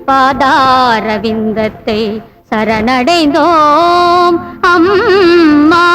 பாதார விந்தத்தை சரணடைந்தோம் அம்மா.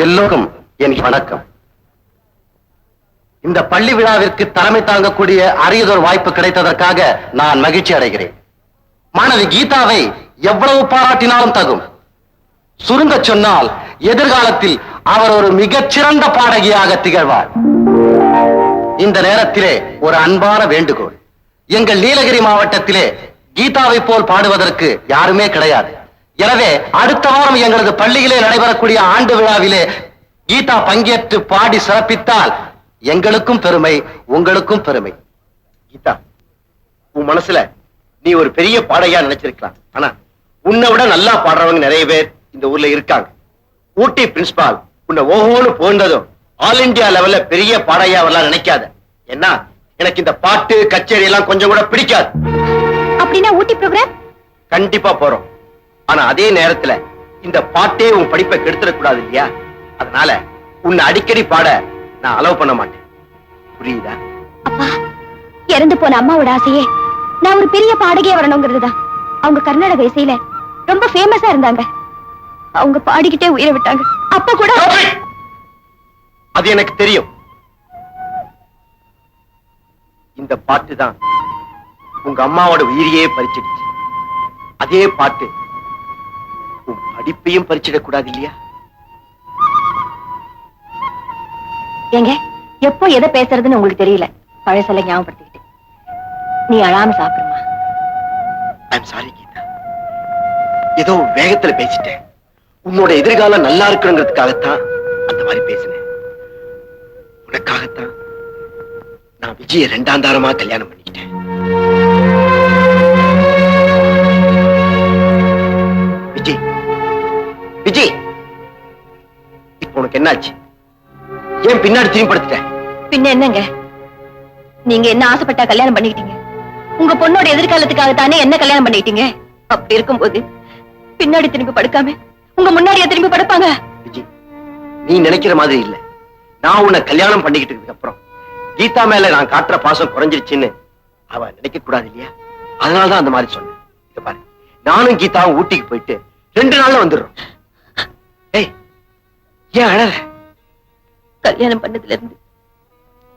எல்லோருக்கும் என் வணக்கம். இந்த பள்ளி விழாவிற்கு தலைமை தாங்கக்கூடிய அரியதொரு வாய்ப்பு கிடைத்ததற்காக நான் மகிழ்ச்சி அடைகிறேன். மாணவி கீதாவை எவ்வளவு பாராட்டினாலும் தகும். சுருங்க சொன்னால் எதிர்காலத்தில் அவர் ஒரு மிகச்சிறந்த பாடகியாக திகழ்வார். இந்த நேரத்திலே ஒரு அன்பான வேண்டுகோள். எங்கள் நீலகிரி மாவட்டத்திலே கீதாவை போல் பாடுவதற்கு யாருமே கிடையாது. எனவே அடுத்த வாரம் எங்களது பள்ளியிலே நடைபெறக்கூடிய ஆண்டு விழாவிலே கீதா பங்கேற்று பாடி சிறப்பித்தால் எங்களுக்கும் பெருமை, உங்களுக்கும் பெருமை. கீதா, உன் மனசுல நீ ஒரு பெரிய பாடகியா நினைச்சிருக்கலாம். ஆனா உன்னை விட நல்லா பாடுறவங்க நிறைய பேர் இந்த ஊர்ல இருக்காங்க. ஊட்டி பிரின்சிபால் உன்னை ஓஹோன்னு போன்றதும் ஆல் இந்தியா லெவல்ல பெரிய பாடகியா வரலாம் நினைக்காத. ஏன்னா எனக்கு இந்த பாட்டு கச்சேரி எல்லாம் கொஞ்சம் கூட பிடிக்காது. அப்படின்னா ஊட்டி ப்ரோக்ராம் கண்டிப்பா போறோம். ஆனா அதே நேரத்துல இந்த பாட்டே உன் படிப்பை கெடுத்துடக் கூடாது இல்லையா? அதனால உன்னை அடிக்கடி பாட நான் அலோவ் பண்ண மாட்டேன். புரியுதா? அப்பா, இறந்து போன அம்மாவோட ஆசையே நான் ஒரு பெரிய பாடகியா வரணுங்கிறதுதான். அவங்க கர்நாடக இசையில ரொம்ப ஃபேமஸா இருந்தாங்க. அவங்க பாடிக்கிட்டே உயிரை விட்டாங்க. அப்ப கூட அது எனக்கு தெரியும். இந்த பாட்டு தான் உங்க அம்மாவோட உயிரையே பறிச்சிடுச்சு. அதே பாட்டு உன் படிப்பையும் பறிச்சிடக் கூடாது இல்லையா? ஏங்க, எப்போ எதை பேசுறதுன்னு உங்களுக்கு தெரியல. பழசல ஞாபகப்படுத்திக்கிட்டு நீ அழாம சாப்பிடுமா? ஐம் சாரி கீதா, ஏதோ வேகத்துல பேசிட்டேன். உன்னோட எதிர்காலம் நல்லா இருக்கணுங்கிறதுக்காகத்தான் அந்த மாதிரி பேசினேன். உனக்காகத்தான் நான் விஜய 2ஆம் தாரமா கல்யாணம் பண்ணிக்கிட்டேன். விஜய், விஜய், இப்ப உனக்கு என்னாச்சு? ஏன் பின்னாடி திரும்பி? பின்ன என்னங்க, நீங்க என்ன ஆசைப்பட்டா கல்யாணம் பண்ணிக்கிட்டீங்க? உங்க பொண்ணோட எதிர்காலத்துக்காக தானே என்ன கல்யாணம் பண்ணிக்கிட்டீங்க. அப்படி இருக்கும்போது பின்னாடி திரும்பி படுக்காம உங்க முன்னாடியே திரும்பி படுப்பாங்க? விஜய், நீ நினைக்கிற மாதிரி இல்ல. நான் உன்னை கல்யாணம் பண்ணிக்கிட்டதுக்கு அப்புறம் கீதா மேல நான் காட்டுற பாசம் குறைஞ்சிருச்சுன்னு அவ நினைக்க கூடாது இல்லையா? அதனாலதான் அந்த மாதிரி சொன்னேன். இத பாரு, நானும் கீதாவும் ஊட்டிக்கு போயிட்டு 2 நாள்ல வந்துடுறோம். ஏய், ஏன் அழற? கல்யாணம் பண்ணதுல இருந்து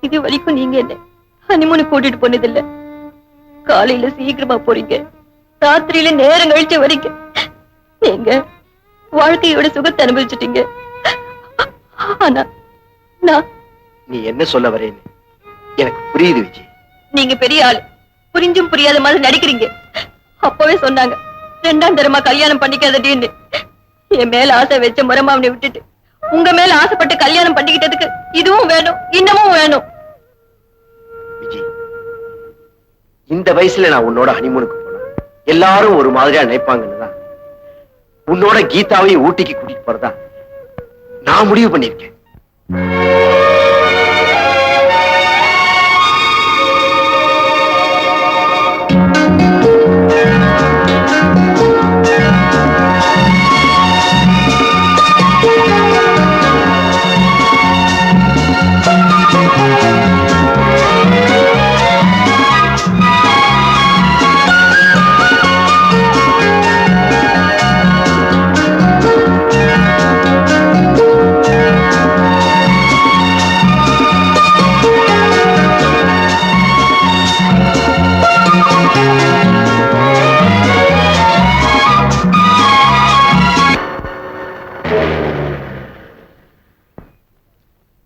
இது வரைக்கும் நீங்க என்ன ஹனிமூனு கூட்டிட்டு போனதில்ல. காலையில சீக்கிரமா போறீங்க, ராத்திரியில நேரம் கழிச்சு வரீங்க. நீங்க வாழ்க்கையோட சுகத்தை அனுபவிச்சுட்டீங்க. ஆனா நீ என்ன சொல்ல வரேன்னு எனக்கு புரியுது விஜய். நீங்க பெரிய ஆளு, புரிஞ்சும் புரியாத மாதிரி நடிக்கிறீங்க. அப்பவே சொன்னாங்க 2ஆம் தரமா கல்யாணம் பண்ணிக்காதடின்னு. என் மேல ஆசை வச்ச முறமாவனை விட்டுட்டு உங்க மேல ஆசைப்பட்டு கல்யாணம் பண்ணிக்கிட்டதுக்கு இதுவும் வேணும், இன்னமும் வேணும். விஜய், இந்த வயசுல நான் உன்னோட ஹனிமூனுக்கு போனேன். எல்லாரும் ஒரு மாதிரியா நினைப்பாங்கன்னுதான் உன்னோட கீதாவையும் ஊட்டிக்கு கூட்டிட்டு போறதா நான் முடிவு பண்ணிருக்கேன்.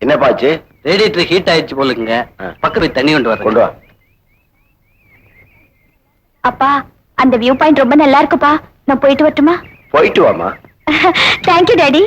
என்னப்பாச்சு? ரேடியேட்டர் ஹீட் ஆயிடுச்சு போலுங்க. பக்கத்துல தண்ணி கொண்டு வா. அப்பா அந்த வியூ பாயிண்ட் ரொம்ப நல்லா இருக்குப்பா. நான் போயிட்டு வரட்டுமா? போயிட்டு வாமா. Thank you daddy.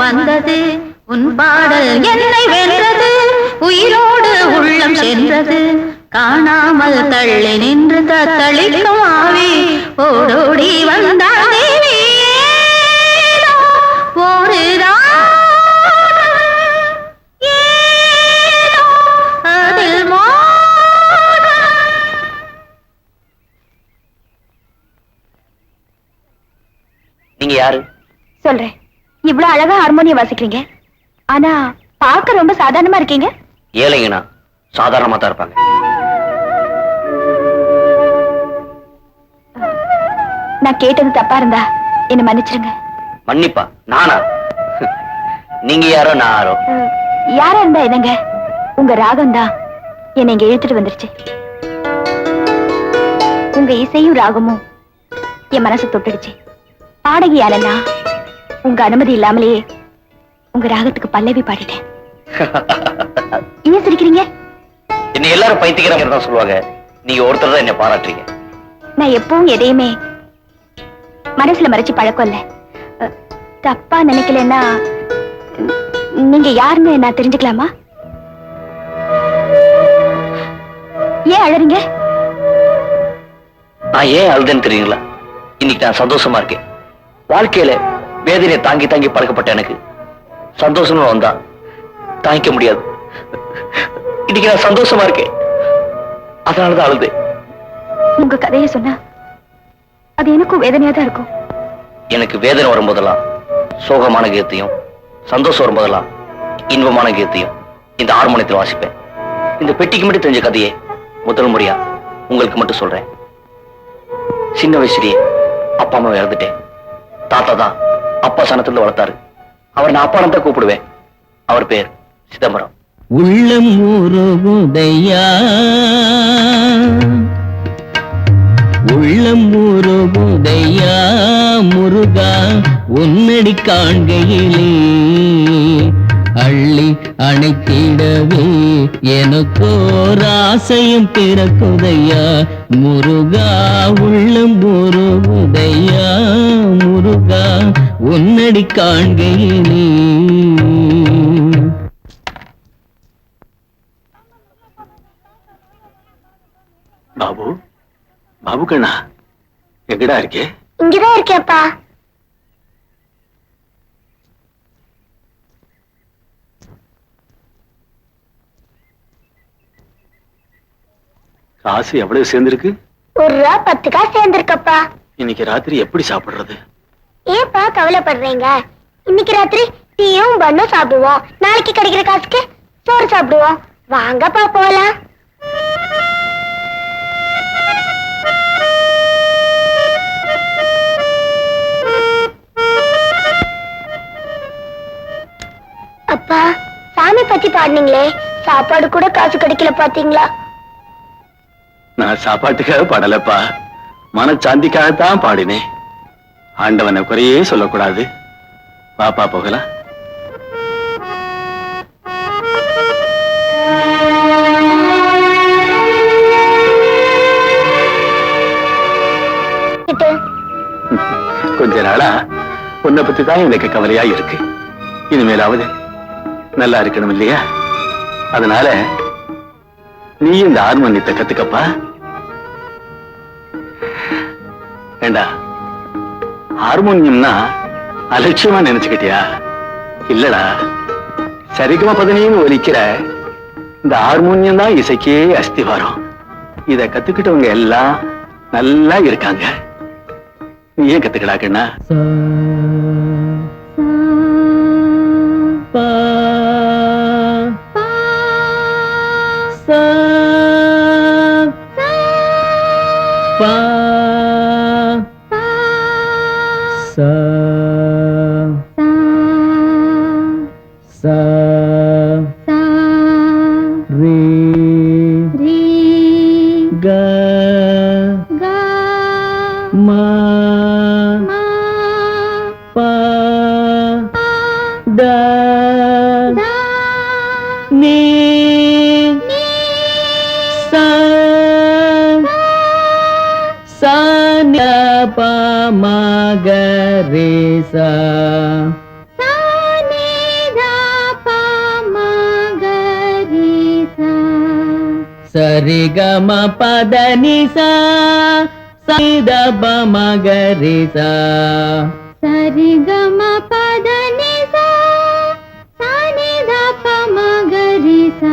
வந்தது உன் பாடல் என்னை வென்றது, உயிரோடு உள்ளம் சென்றது, காணாமல் தள்ளி நின்று தத்தளிக்கும் ஆவி ஓடோடி வந்தாள் தேவி. ஒரு அதில் நீங்க யாரு? சொல்றேன். இவ்வளவு அழகா ஹார்மோனியம் வாசிக்கிறீங்க, ஆனா பார்க்க ரொம்ப சாதாரணமா இருக்கீங்க. ஏழைங்கண்ணா சாதாரணமா தான் இருப்பாங்க. நான் கேட்டது தப்பா இருந்தா என்ன மன்னிச்சிருங்க. மன்னிப்பா? நானா? நீங்க யாரோ நான் யாரோ? யாரா இருந்தா என்னங்க, உங்க ராகம் தான் என்னை இங்க இழுத்துட்டு வந்துருச்சு. உங்க இசையும் ராகமும் என் மனசு தொட்டுடுச்சு. பாடகி யாரன்னா உங்க அனுமதி இல்லாமலேயே உங்க ராகத்துக்கு பல்லவி பாடிட்டேன். ஏன் சிரிக்கிறீங்க? என்ன எல்லாரும் பைத்தியக்காரங்க தான் சொல்லுவாங்க, நீங்க ஒருத்தர் தான் என்ன பாராட்டுறீங்க. நான் எப்பவும் எதையுமே மனசுல மறைச்சு பழக்கம் இல்ல. தப்பா நினைக்கலன்னா நீங்க யாருன்னு நான் தெரிஞ்சுக்கலாமா? ஏன் அழறீங்க? நான் ஏன் அழுதுன்னு தெரியுங்களா? இன்னைக்கு நான் சந்தோஷமா இருக்கேன். வாழ்க்கையில வேதனையை தாங்கி தாங்கி பழக்கப்பட்ட எனக்கு சந்தோஷம்னு வந்தா தாங்கிக்க முடியாது. இன்னைக்கு நான் சந்தோஷமா இருக்கேன், அதனாலதான் அழுது. உங்க கதையை சொன்னா அது எனக்கும் வேதனையா தான் இருக்கும். எனக்கு வேதனை வரும்போதெல்லாம் சோகமான கீதத்தையும், சந்தோஷம் வரும்போதெல்லாம் இன்பமான கீதத்தையும் இந்த ஹார்மோனியத்தில் வாசிப்பேன். இந்த பெட்டிக்கு மட்டும் தெரிஞ்ச கதையை முதல் முறையா உங்களுக்கு மட்டும் சொல்றேன். சின்ன வயசுலயே அப்பா அம்மா இறந்துட்டேன். தாத்தா தான் அப்பா சனத்துல வளர்த்தாரு. அவர் நான் அப்பா தான் கூப்பிடுவேன். அவர் பேர் சிதம்பரம். உள்ளம் ஊருகுதையா, உள்ளம் ஊருகுதையா முருகா, உன்னடி காண்கையிலே அள்ளி அணைத்திடவே எனக்கோர் ஆசையும் பிறக்குதையா முருகா உள்ளம் முருகுதையா முருகா உன்னடி காண்கையிலே. பாபு பாபு கண்ணா எங்கடா இருக்கே? இங்கதான் இருக்கேப்பா. காசு எவ்வளவு சேர்ந்திருக்கு? ₹1 10 காசு சேர்ந்திருக்கப்பா. இன்னைக்கு ராத்திரி எப்படி சாப்பிடுறது? ஏப்பா கவலைப்படுறீங்க? இன்னைக்கு ராத்திரி டீயும் பண்ணும் சாப்பிடுவோம். நாளைக்கு கிடைக்கிற காசுக்கு சோறு சாப்பிடுவோம். வாங்கப்பா போலாம். அப்பா சாமி பத்தி பாடுனீங்களே, சாப்பாடு கூட காசு கிடைக்கல பாத்தீங்களா? நான் சாப்பாட்டுக்காக பாடலப்பா, மனச்சாந்திக்காகத்தான் பாடினேன். ஆண்டவனை குறையே சொல்லக்கூடாது. பாப்பா போகலாம். கொஞ்ச நாளா உன்னை பத்தி தான் எனக்கு கவலையா இருக்கு. இனிமேலாவது நல்லா இருக்கணும் இல்லையா? அதனால நீ இந்த ஹார்மோனியத்தை கத்துக்கப்பா. ஏண்டா, ஹார்மோனியம்னா அலட்சியமா நினைச்சுக்கிட்டியா? இல்லடா, சரிகம பதனின்னு ஒலிக்கிற இந்த ஹார்மோனியம் தான் இசைக்கே அஸ்திவாரம். இத கத்துக்கிட்டவங்க எல்லாம் நல்லா இருக்காங்க. நீ ஏன் கத்துக்கடா கண்ணா? சரிகம பதனிசா சனிதப மகரிசா சரிகம பதனிசா சனிதப மகரிசா.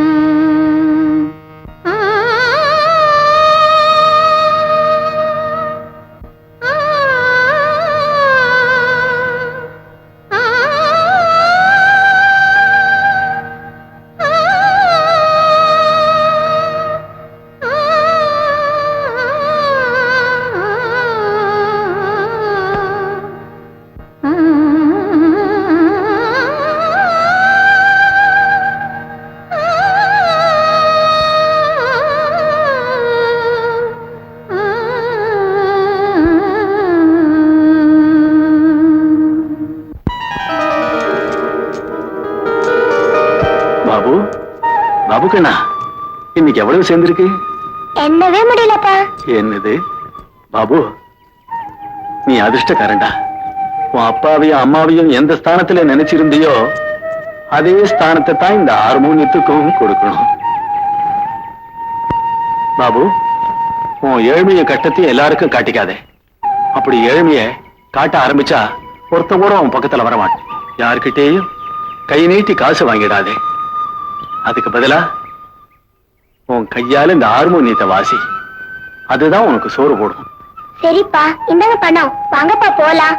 பாபு பாபு கண்ணா, இன்னைக்கு எவ்வளவு சேர்ந்திருக்கு? என்னவே முடியலப்பா. என்னது பாபு, நீ அதிர்ஷ்டக்காரன்டா. உன் அப்பாவையும் அம்மாவையும் எந்த ஸ்தானத்துல நினைச்சிருந்தியோ அதே ஸ்தானத்தை தான் இந்த ஹார்மோனியத்துக்கும் கொடுக்கணும். பாபு, உன் ஏழ்மைய கட்டத்தையும் எல்லாருக்கும் காட்டிக்காதே. அப்படி ஏழ்மைய காட்ட ஆரம்பிச்சா ஒருத்த கூட உன் பக்கத்துல வரமாட்டேன். யாருக்கிட்டேயும் கை நீட்டி காசு வாங்கிடாதே. அதுக்கு பதிலா உன் கையால இந்த ஹார்மோனியத்தை வாசி. அதுதான் உனக்கு சோறு போடும். சரிப்பா, இந்தாங்க பணம். வாங்கப்பா போலாம்.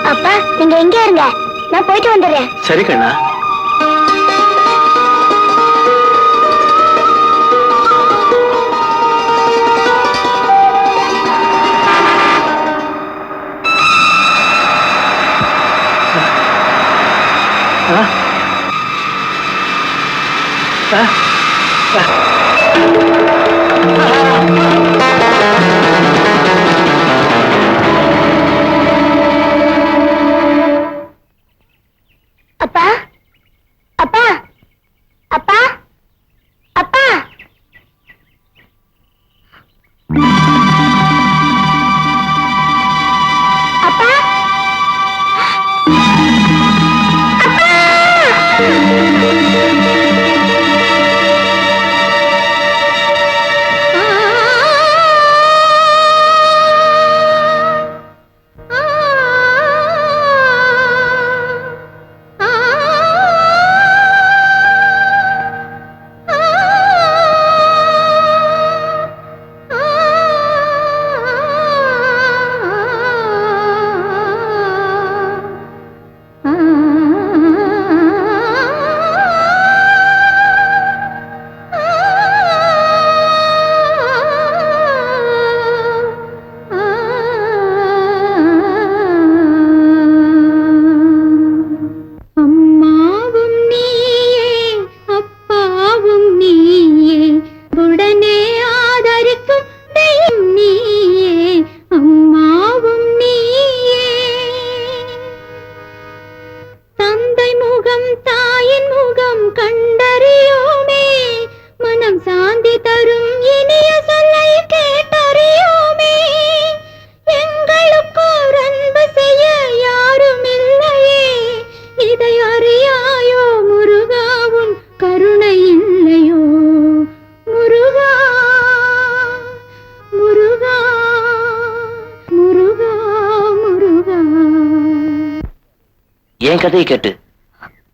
அப்பா, நீங்க எங்க இருங்க, நான் போயிட்டு வந்துடுறேன். சரி கண்ணா. என் கதையை கேட்டு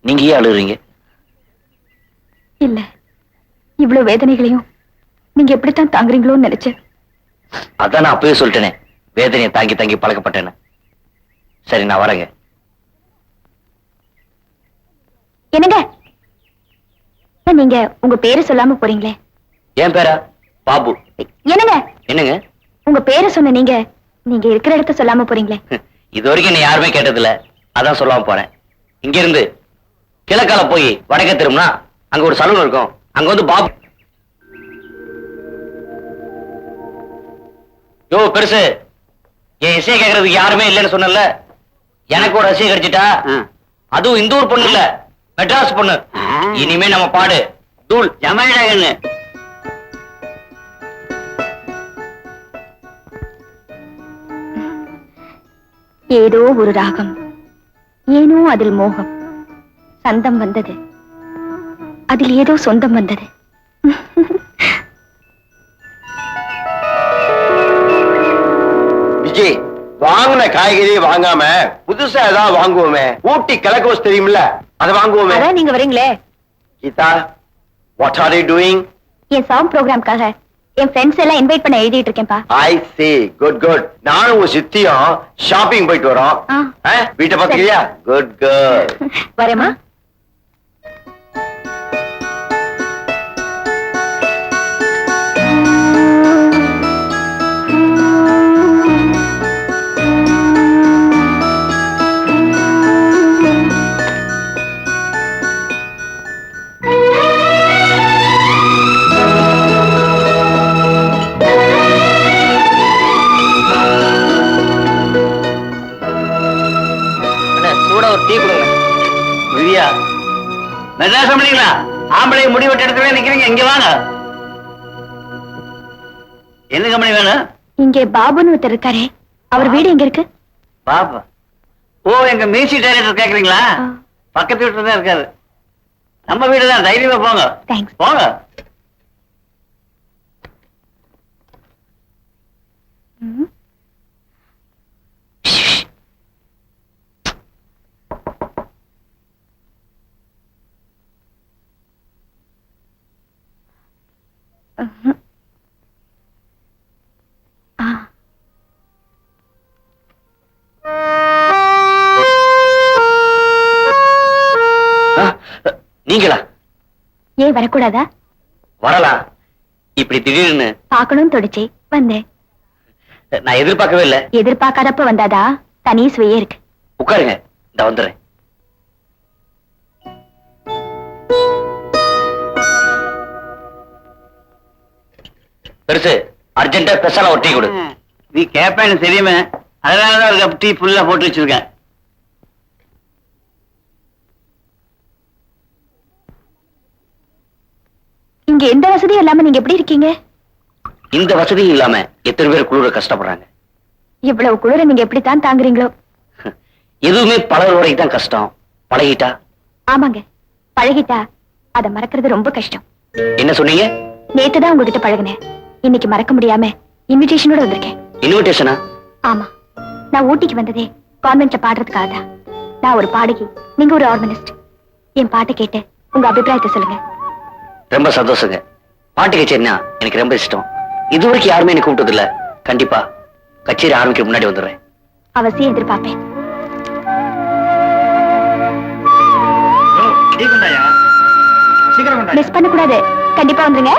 நீங்க ஏன் அழுகுறீங்க? இல்ல, இவ்வளவு வேதனைகளையும் நீங்க எப்படித்தான் தாங்குறீங்களோன்னு நினைச்சேன். அதான் நான் அப்பவே சொல்லிட்டேனே, வேதனையை தாங்கி தாங்கி பழக்கப்பட்டேன்னு. சரி, நான் வரேங்க. என்னங்க, நீங்க உங்க பேரை சொல்லாம போறீங்களே? என் பேரா? பாபு. என்னங்க, என்னங்க? உங்க பேரை சொன்ன நீங்க நீங்க இருக்கிற இடத்த சொல்லாம போறீங்களே? இது வரைக்கும் என்ன யாருமே கேட்டதில்ல, அதான் சொல்லாம போறேன். இங்க இருந்து கிழக்கால போய் வடக்கே திரும்பினா அங்க ஒரு சலூன் இருக்கும். அங்க வந்து பாபு. யோ பெருசு, என் இசையை கேட்கறதுக்கு யாருமே இல்லைன்னு சொன்னல, எனக்கு ஒரு ரசிகை கிடைச்சிட்டா. அதுவும் இந்த ஊர் பொண்ணு இல்ல, மெட்ராஸ் பொண்ணு. இனிமே நம்ம பாடு தூள் ஜமாயிடாங்கன்னு. ஏதோ ஒரு ராகம், ஏனோ அதில் மோகம், சந்தம் வந்தது, அதில் ஏதோ சொந்தம் வந்தது. விஜய், வாங்கின காய்கறி வாங்காம புதுசா ஏதாவது வாங்குவோமே. ஊட்டி கிழக்கோஸ் தெரியுமில்ல, அதை வாங்குவோமே. அதான் நீங்க வரீங்களே. Geetha, what are you doing? என் சாங் ப்ரோக்ராம்காக என் ஃப்ரெண்ட்ஸ் எல்லாம் இன்வைட் பண்ண எழுதிட்டு இருக்கேன்ப்பா. I see, good good. நானும் உங்க சித்தியும் ஷாப்பிங் போயிட்டு வரோம். வீட்டை பாத்துக்கிறியா? Good girl. வரேம்மா. சூடா ஒரு டீ கொடுங்க. விதியா, மெட்ராஸ் ஆம்பளைங்களா? ஆம்பளை முடி வெட்ட இடத்துல நிக்கிறீங்க, இங்க வாங்க. என்ன கம்பெனி வேணும்? இங்கே பாபுன்னு ஒருத்தர் இருக்காரே, அவர் வீடு எங்க இருக்கு? பாபா? ஓ, எங்க மியூசிக் டைரக்டர் கேக்குறீங்களா? பக்கத்து வீட்டுல தான் இருக்காரு. நம்ம வீடு தான், தைரியமா போங்க. தேங்க்ஸ். போங்க. நீங்களா? ஏன் வரக்கூடாதா? வரலாம். இப்படி திடீர்னு பார்க்கணும்னு தொடிச்சு வந்தேன். நான் எதிர்பார்க்கவே இல்லை. எதிர்பார்க்காதப்ப வந்தாதா தனி சுவையே இருக்கு. உட்காருங்க, இந்த வந்துடுறேன். பெருசு, அர்ஜென்டா ஸ்பெஷலா ஒரு டீ கொடு. நீ கேப்பேன்னு தெரியுமே, அதனாலதான் ஒரு கப் டீ ஃபுல்லா போட்டு வச்சிருக்கேன். இங்க எந்த வசதியும் இல்லாம நீங்க எப்படி இருக்கீங்க? இந்த வசதியும் இல்லாம எத்தனை பேர் குளிர கஷ்டப்படுறாங்க. இவ்வளவு குளிர நீங்க எப்படித்தான் தாங்குறீங்களோ? எதுவுமே பழகுற வரைக்கும் தான் கஷ்டம், பழகிட்டா? ஆமாங்க, பழகிட்டா அத மறக்கிறது ரொம்ப கஷ்டம். என்ன சொன்னீங்க? நேத்துதான் உங்ககிட்ட பழகுனேன், இன்னைக்கு மறக்க முடியாம இன்விடேஷனோட வந்திருக்கேன். இன்விடேஷனா? ஆமா, நான் ஊட்டிக்கு வந்ததே கான்வென்ட்ல பாடுறதுக்காக தான். நான் ஒரு பாடகி, நீங்க ஒரு ஆர்கனிஸ்ட். என் பாட்டை கேட்டு உங்க அபிப்பிராயத்தை சொல்லுங்க. ரொம்ப சந்தோஷங்க. பாட்டு கச்சேரினா எனக்கு ரொம்ப இஷ்டம். இதுவரைக்கும் யாருமே எனக்கு கூப்பிட்டது இல்ல. கண்டிப்பா கச்சேரி ஆரம்பிக்க முன்னாடி வந்துடுறேன். அவசியம் எதிர்பார்ப்பேன். மிஸ் பண்ண கூடாது, கண்டிப்பா வந்துருங்க.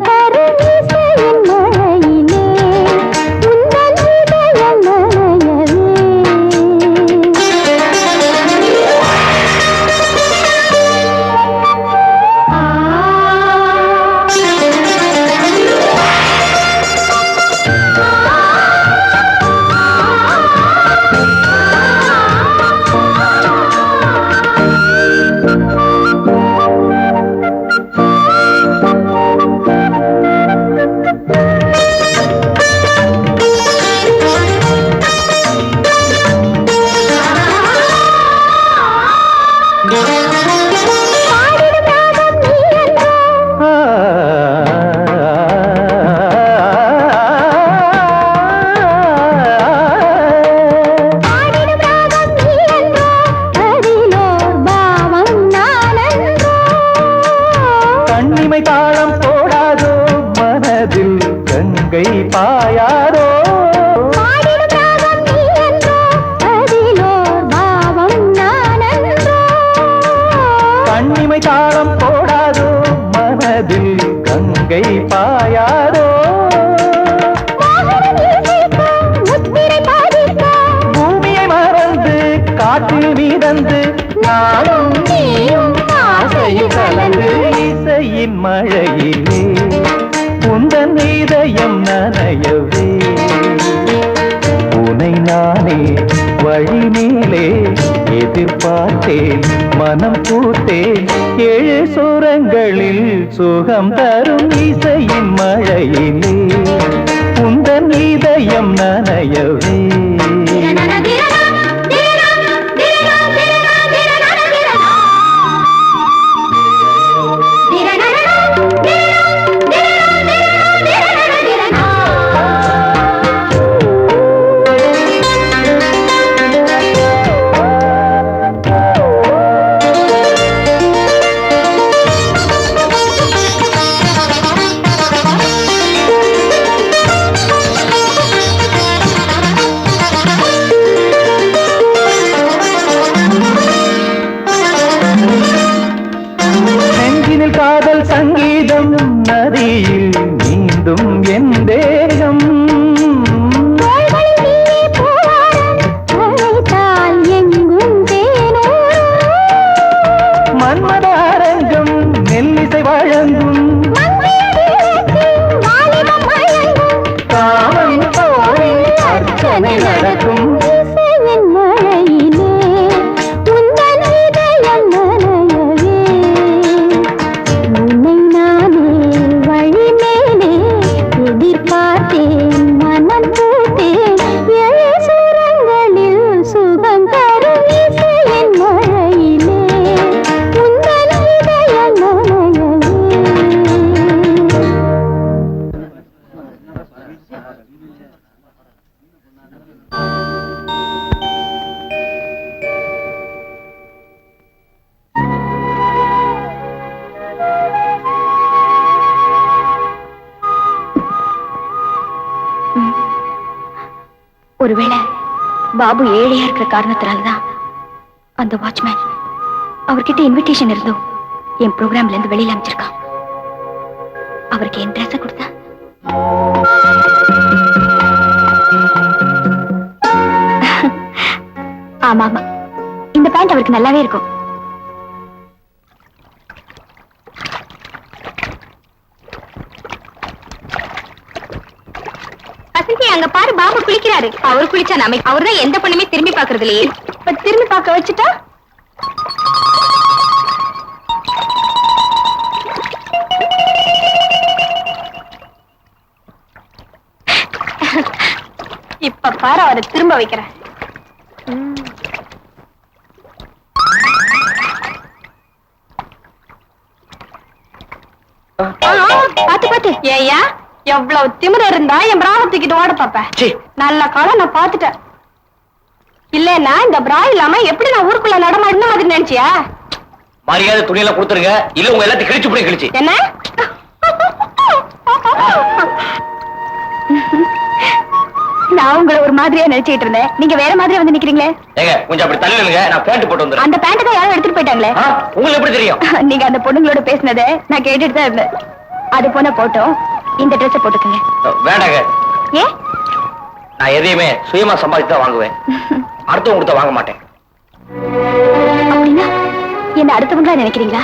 சுகம் தரும் இசையின் மழையிலே உந்தன் இதயம் நனையவே. கண்ணிமை தாளம் போடாதோ மனதில் கங்கை பாயாதோ கண்ணிமை தாளம் போடாதோ மனதில் கங்கை பாயாதோ பூமியை மறந்து காற்றில் மீதந்து நானும் நீயும் ஆசையில் கலந்து இசையின் மழையிலே உந்தன் இதயம் நனையவே உனை நானே வழி மேலே எதிர்பார்த்தேன் மனம் பூத்தேன் ஏழு சுரங்களில் சுகம் தரும் இசையின் மழையிலே உந்தன் இதயம் நனையவே. நெஞ்சினில் காதல் சங்கீதம் நதியில் நீந்தும் என் தேகம் மன்மத அரங்கம் மெல்லிசை வழங்கும் காமன் போய் அர்ச்சனை நடக்கும் ஒருவேளை பாபு ஏழையா இருக்கிற காரணத்தினால்தான் அந்த வாட்ச்மேன் அவர்கிட்ட இன்விடேஷன் இருந்தோம் என் ப்ரோக்ராம்ல இருந்து வெளியில அமைச்சிருக்கான். அவருக்கு என் ட்ரெஸ் கொடுத்தா ஆமா ஆமா, இந்த பேண்ட் அவருக்கு நல்லாவே இருக்கும். அங்க பாரு, பாபு குளிக்கிறாரு. அவர் குளிச்சா நாம அவர்தான் எந்த பொண்ணுமே திரும்பி பாக்குறது இல்லையே. இப்ப திரும்பி பார்க்க வச்சுட்டா இப்ப பாரு அவரை திரும்ப வைக்கிறேன். பாத்து பாத்து. ஏயா எவ்வளவு திமிர இருந்தா என் பிராண தூக்கிட்டு ஓட பாப்ப. நல்ல காலம் நான் பாத்துட்டேன். இல்லன்னா இந்த பிரா இல்லாம எப்படி நான் ஊருக்குள்ள நடமாடணும் மாதிரி நினைச்சியா? மரியாதை துணியெல்லாம் கொடுத்துருங்க, இல்ல உங்க எல்லாத்தையும் கிழிச்சு போய் கிழிச்சு. என்ன நான் உங்களை ஒரு மாதிரியா நினைச்சிட்டு இருந்தேன், நீங்க வேற மாதிரியா வந்து நிக்கிறீங்களே. ஏங்க கொஞ்சம் அப்படி தள்ளி நில்லுங்க, நான் பேண்ட் போட்டு வந்துறேன். அந்த பேண்ட் தான் யாரும் எடுத்துட்டு போயிட்டாங்களே. உங்களுக்கு எப்படி தெரியும்? நீங்க அந்த பொண்ணுங்களோட பேசினதை நான் கேட்டுட்டு தான் இருந்தேன். அது போன போட்டோம், இந்த ட்ரெஸ் போட்டுக்கங்க. வேண்டாங்க. ஏ நான் எதையுமே சுயமா சம்பாதித்து தான் வாங்குவேன். அடுத்தவங்க கொடுத்த வாங்க மாட்டேன். அப்படின்னா என்ன அடுத்தவங்களா நினைக்கிறீங்களா?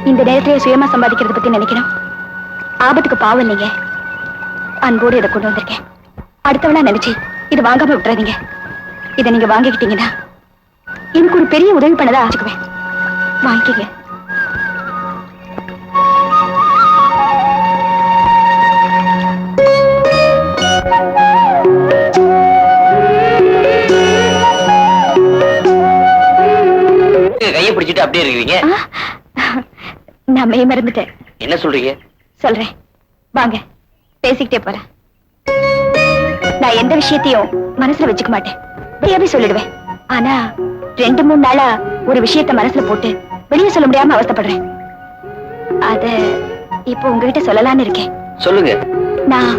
இந்த நேரத்திலேயே சுயமா சம்பாதிக்கிறத பத்தி நினைக்கணும். ஆபத்துக்கு பாவம் இல்லைங்க. அன்போடு இதை கொண்டு வந்திருக்கேன். அடுத்தவளா நினைச்சு இது வாங்காம விட்டுறாதீங்க. இதை நீங்க வாங்கிக்கிட்டீங்கன்னா எனக்கு ஒரு பெரிய உதவி பண்ணதா ஆச்சுக்குவேன். வாங்கிக்கங்க. கையை பிடிச்சிட்டு அப்படியே இருக்கிறீங்க. நான் மெய் மறந்துட்டேன். என்ன சொல்றீங்க? சொல்றேன், வாங்க பேசிக்கிட்டே போறேன். நான் எந்த விஷயத்தையும் மனசுல வச்சுக்க மாட்டேன், வெளியாவே சொல்லிடுவேன். ஆனா 2-3 நாளா ஒரு விஷயத்த மனசுல போட்டு வெளியே சொல்ல முடியாம அவஸ்தைப்படுறேன். அத இப்போ உங்ககிட்ட சொல்லலான்னு இருக்கேன். சொல்லுங்க. நான்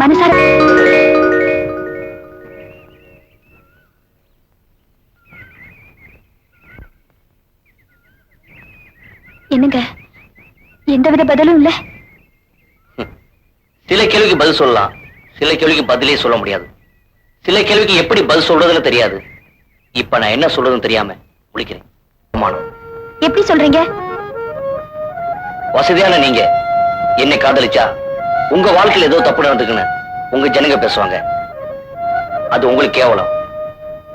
மனசார என்னங்க, எந்தவித பதிலும் இல்ல. சில கேள்விக்கு பதில் சொல்லலாம், சில கேள்விக்கு பதிலே சொல்ல முடியாது. சில கேள்விக்கு எப்படி பதில் சொல்றதுன்னு தெரியாது. இப்ப நான் என்ன சொல்றதுன்னு தெரியாம முடிக்கிறேன். எப்படி சொல்றீங்க? வசதியான நீங்க என்னை காதலிச்சா உங்க வாழ்க்கையில ஏதோ தப்பு நடந்துக்குன்னு உங்க ஜனங்க பேசுவாங்க. அது உங்களுக்கு கேவலம்.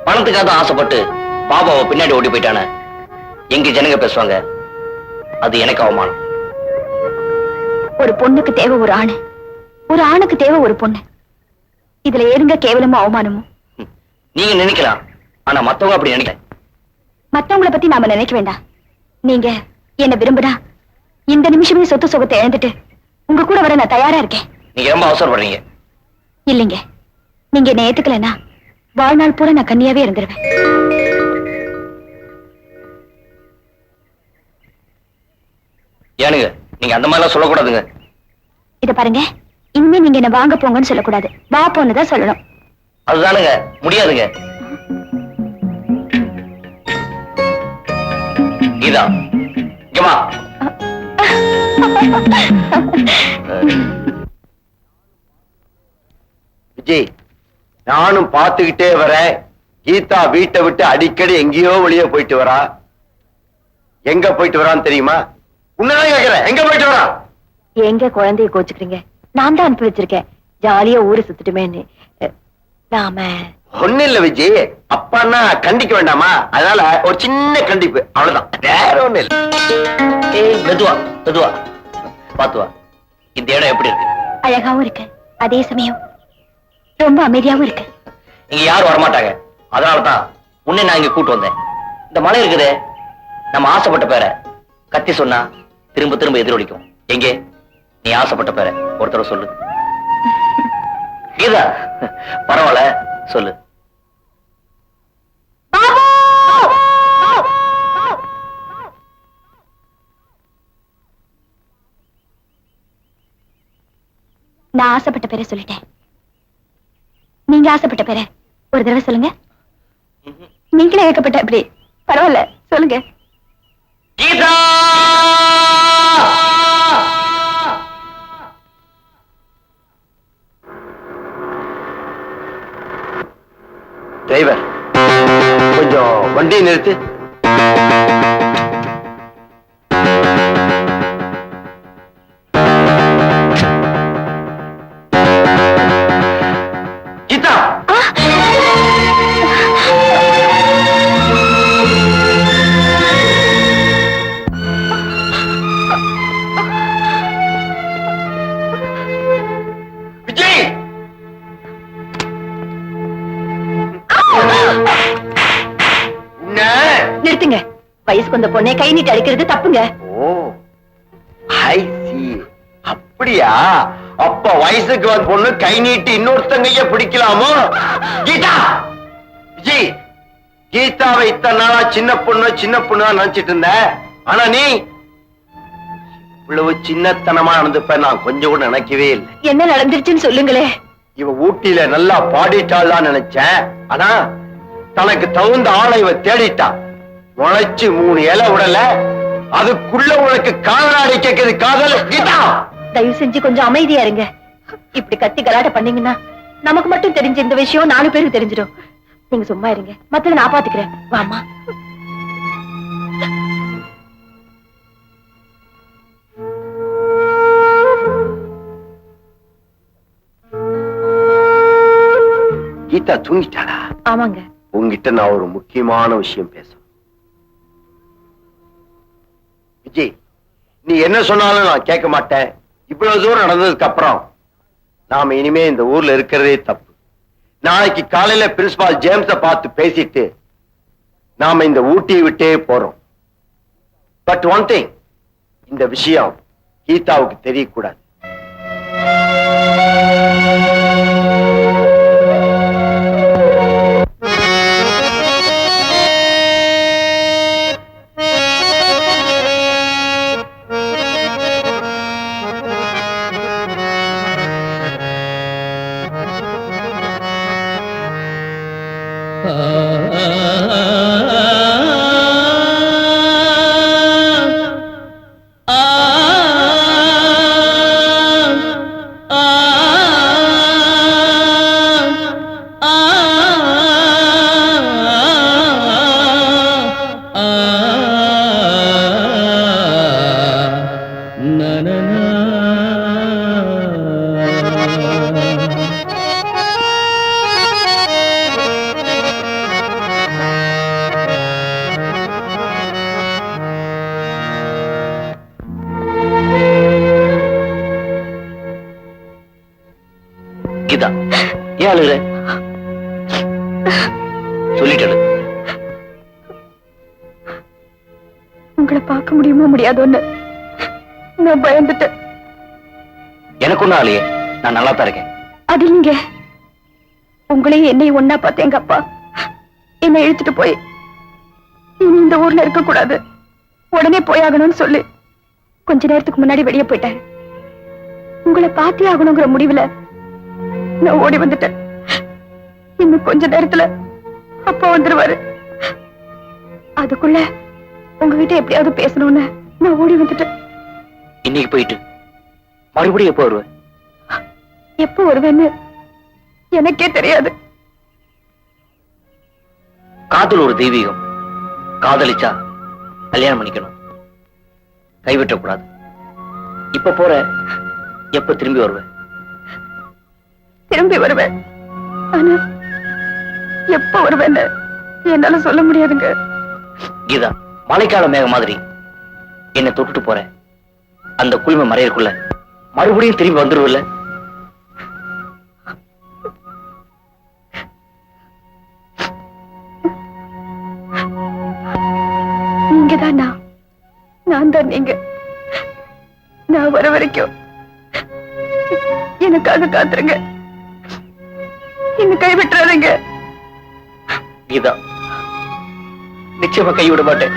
பணத்துக்காக தான் ஆசைப்பட்டு பாபாவை பின்னாடி ஓடி போயிட்டான எங்க ஜனங்க பேசுவாங்க. அது எனக்கு அவமானம். ஒரு பொண்ணுக்கு தேவை ஒரு ஆணு, ஒரு ஆணுக்கு தேவை ஒரு பொண்ணு. இதுல ஏறுங்க கேவலமும் அவமானமும். நீங்க நினைக்கலாம், ஆனா மத்தவங்க அப்படி நினைக்கல. மத்தவங்களை பத்தி நாம நினைக்க வேண்டாம். நீங்க என்ன விரும்புனா இந்த நிமிஷமே சொத்து சுகத்தை இழந்துட்டு உங்க கூட வர நான் தயாரா இருக்கேன். நீங்க ரொம்ப அவசரப்படுறீங்க. இல்லைங்க, நீங்க என்ன ஏத்துக்கலன்னா வாழ்நாள் பூரா நான் கன்னியாவே இருந்துருவேன். ஏனுங்க, நீங்க அந்த மாதிரிலாம் சொல்லக்கூடாதுங்க. இத பாருங்க, இனிமே நீங்க என்ன வாங்க போங்கன்னு சொல்லக்கூடாது, வா போன்னுதான் சொல்லணும். அதுதானுங்க முடியாதுங்க. இதா இங்க வா. விஜய், நானும் பார்த்துக்கிட்டே வரேன். கீதா வீட்டை விட்டு அடிக்கடி எங்கேயோ வெளியே போயிட்டு வரா. எங்க போயிட்டு வரான்னு தெரியுமா? உன்னதான் கேக்குறேன், எங்க போயிட்டு வரா? எங்க குழந்தைய கோச்சுக்கிறீங்க? நான் தான் அனுப்பி வச்சிருக்கேன், ஜாலியா ஊரு சுத்துட்டுமேன்னு. நாம ஒண்ணு இல்ல விஜய், அப்பான்னா கண்டிக்க வேண்டாமா, அதனால ஒரு சின்ன கண்டிப்பு, அவ்வளவுதான், வேற ஒண்ணு இல்ல. ஏய், மெதுவா மெதுவா பாத்துவா. இந்த இடம் எப்படி இருக்கு? அழகாவும் இருக்கு, அதே சமயம் ரொம்ப அமைதியாவும் இருக்கு. இங்க யாரும் வரமாட்டாங்க, அதனாலதான் உன்னை நான் இங்க கூட்டு வந்தேன். இந்த மலை இருக்குதே, நம்ம ஆசைப்பட்ட பேரை கத்தி சொன்னா திரும்ப திரும்ப எதிரொலிக்கும். எங்கே நீ ஆசைப்பட்ட பேரை ஒரு தடவை சொல்லு. கீதா, பரவாயில்ல சொல்லு. நான் ஆசைப்பட்ட பேரை சொல்லிட்டேன். நீங்க ஆசைப்பட்ட பேரை ஒரு தடவை சொல்லுங்க. நீங்களே ஏற்கப்பட்ட அப்படி பரவாயில்ல சொல்லுங்க. கீதா! டிரைவர், கொஞ்சம் வண்டியை நிறுத்து. கீதா! விஜய்! நிறுத்துங்க. வயசுக்கு வந்த பொண்ணை கை நீட்டி அடிக்கிறது தப்புங்க. ஓ, ஐ சீ. அப்படியா? அப்ப வயசுக்கு வந்த பொண்ணு கை நீட்டி இன்னொருத்தங்கைய பிடிக்கலாமோ? கீதா! விஜய், கீதாவை இத்தனை நாளா சின்ன பொண்ணு நினைச்சிட்டு இருந்த. ஆனா நீ இவ்வளவு சின்னத்தனமா நடந்துப்ப நான் கொஞ்சம் கூட நினைக்கவே இல்லை. என்ன நடந்துருச்சுன்னு சொல்லுங்களே. இவ ஊட்டியில நல்லா பாடிட்டாள் நினைச்சேன். ஆனா தனக்கு தகுந்த ஆளை இவ தேடிட்டா. முளைச்சு 3 இலை விடல, அதுக்குள்ள உனக்கு காதலாடி கேட்குது காதல். கீதா, தயவு செஞ்சு கொஞ்சம் அமைதியா இருங்க. இப்படி கத்தி கலாட்ட பண்ணீங்கன்னா நமக்கு மட்டும் தெரிஞ்ச இந்த விஷயம் 4 பேருக்கு தெரிஞ்சிடும். நீங்க சும்மா இருங்க, மத்தத நான் பாத்துக்கிறேன். வாமா. கீதா தூங்கிட்டாளா? ஆமாங்க. உங்ககிட்ட நான் ஒரு முக்கியமான விஷயம் பேசணும். விஜய், நீ என்ன சொன்னாலும் நான் கேட்க மாட்டேன். இவ்வளவு தூரம் நடந்ததுக்கு அப்புறம் நாம இனிமே இந்த ஊர்ல இருக்கிறதே தப்பு. நாளைக்கு காலையில பிரின்சிபால் ஜேம்ஸ பார்த்து பேசிட்டு நாம இந்த ஊட்டியை விட்டே போறோம். பட் ஒன் திங், இந்த விஷயம் கீதாவுக்கு தெரியக்கூடாது. கீதா, ஏன் அழுகுற? சொல்லிட்டு உங்களை பார்க்க முடியுமா முடியாதோன்னு நான் பயந்துட்டேன். எனக்கு ஒண்ணும் ஆலையே, நான் நல்லா தான் இருக்கேன். அது இல்லைங்க, உங்களையும் என்னையும் ஒன்னா பார்த்து எங்க அப்பா என்னை இழுத்துட்டு போய் இனி இந்த ஊர்ல இருக்க கூடாது, உடனே போயாகணும்னு சொல்லி கொஞ்ச நேரத்துக்கு முன்னாடி வெளியே போயிட்டாரு. உங்களை பார்த்தே ஆகணுங்கிற முடிவுல நான் ஓடி வந்துட்டேன். இன்னும் கொஞ்ச நேரத்துல அப்பா வந்துருவாரு. அதுக்குள்ள உங்ககிட்ட எப்படியாவது பேசணும்னு நான் ஓடி வந்துட்டேன். இன்னைக்கு போயிட்டு மறுபடியும் எப்போ வருவேன்? எப்போ வருவேன்னு எனக்கே தெரியாது. காதல் ஒரு தெய்வீகம். காதலிச்சா கல்யாணம் பண்ணிக்கணும், கைவிட்டக்கூடாது. இப்ப போற, எப்ப திரும்பி வருவேன்? திரும்பி வருவேன், ஆனா எப்ப வருவேன்னு என்னால சொல்ல முடியாதுங்க. கீதா, மழைக்கால மேகம் மாதிரி என்னை தொட்டுட்டு போற, அந்த குளிமை மறையக்குள்ள மறுபடியும் திரும்பி வந்துருவில்ல? நீங்கதான் நான் தான் நீங்க. நான் வர வரைக்கும் எனக்காக காத்துருங்க, என்ன கைவிட்டுறாதீங்க. கீதா, நிச்சயமா கைவிட மாட்டேன்.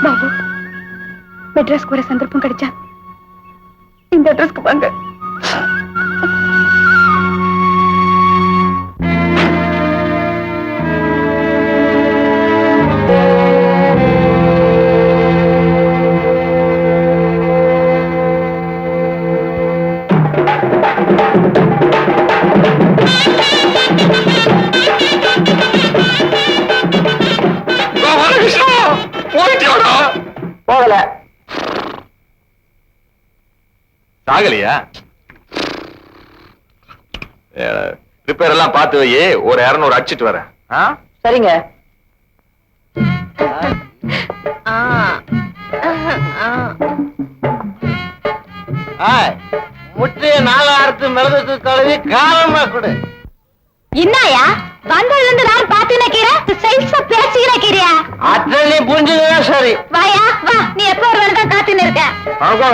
பாபு, மெட்ராஸ்க்கு வர சந்தர்ப்பம் கிடைச்சா இந்த அட்ரஸ்க்கு வாங்க. போகல. சாகலையா? ரிப்பேர் எல்லாம் பார்த்து வை, ஒரு 200 அடிச்சிட்டு வரேன். சரிங்க. முட்டைய 4 அறுத்து மிளகு கழுவி காலமா கொடு. என்னயா வந்ததுல இருந்து நான் பாத்துனே கீரை சைஸா பேசிக்கிற கீரையா? அத்தை நீ புரிஞ்சுதான் சரி. வாயா வா, நீ எப்ப வருவதா காத்துன்னு இருக்க.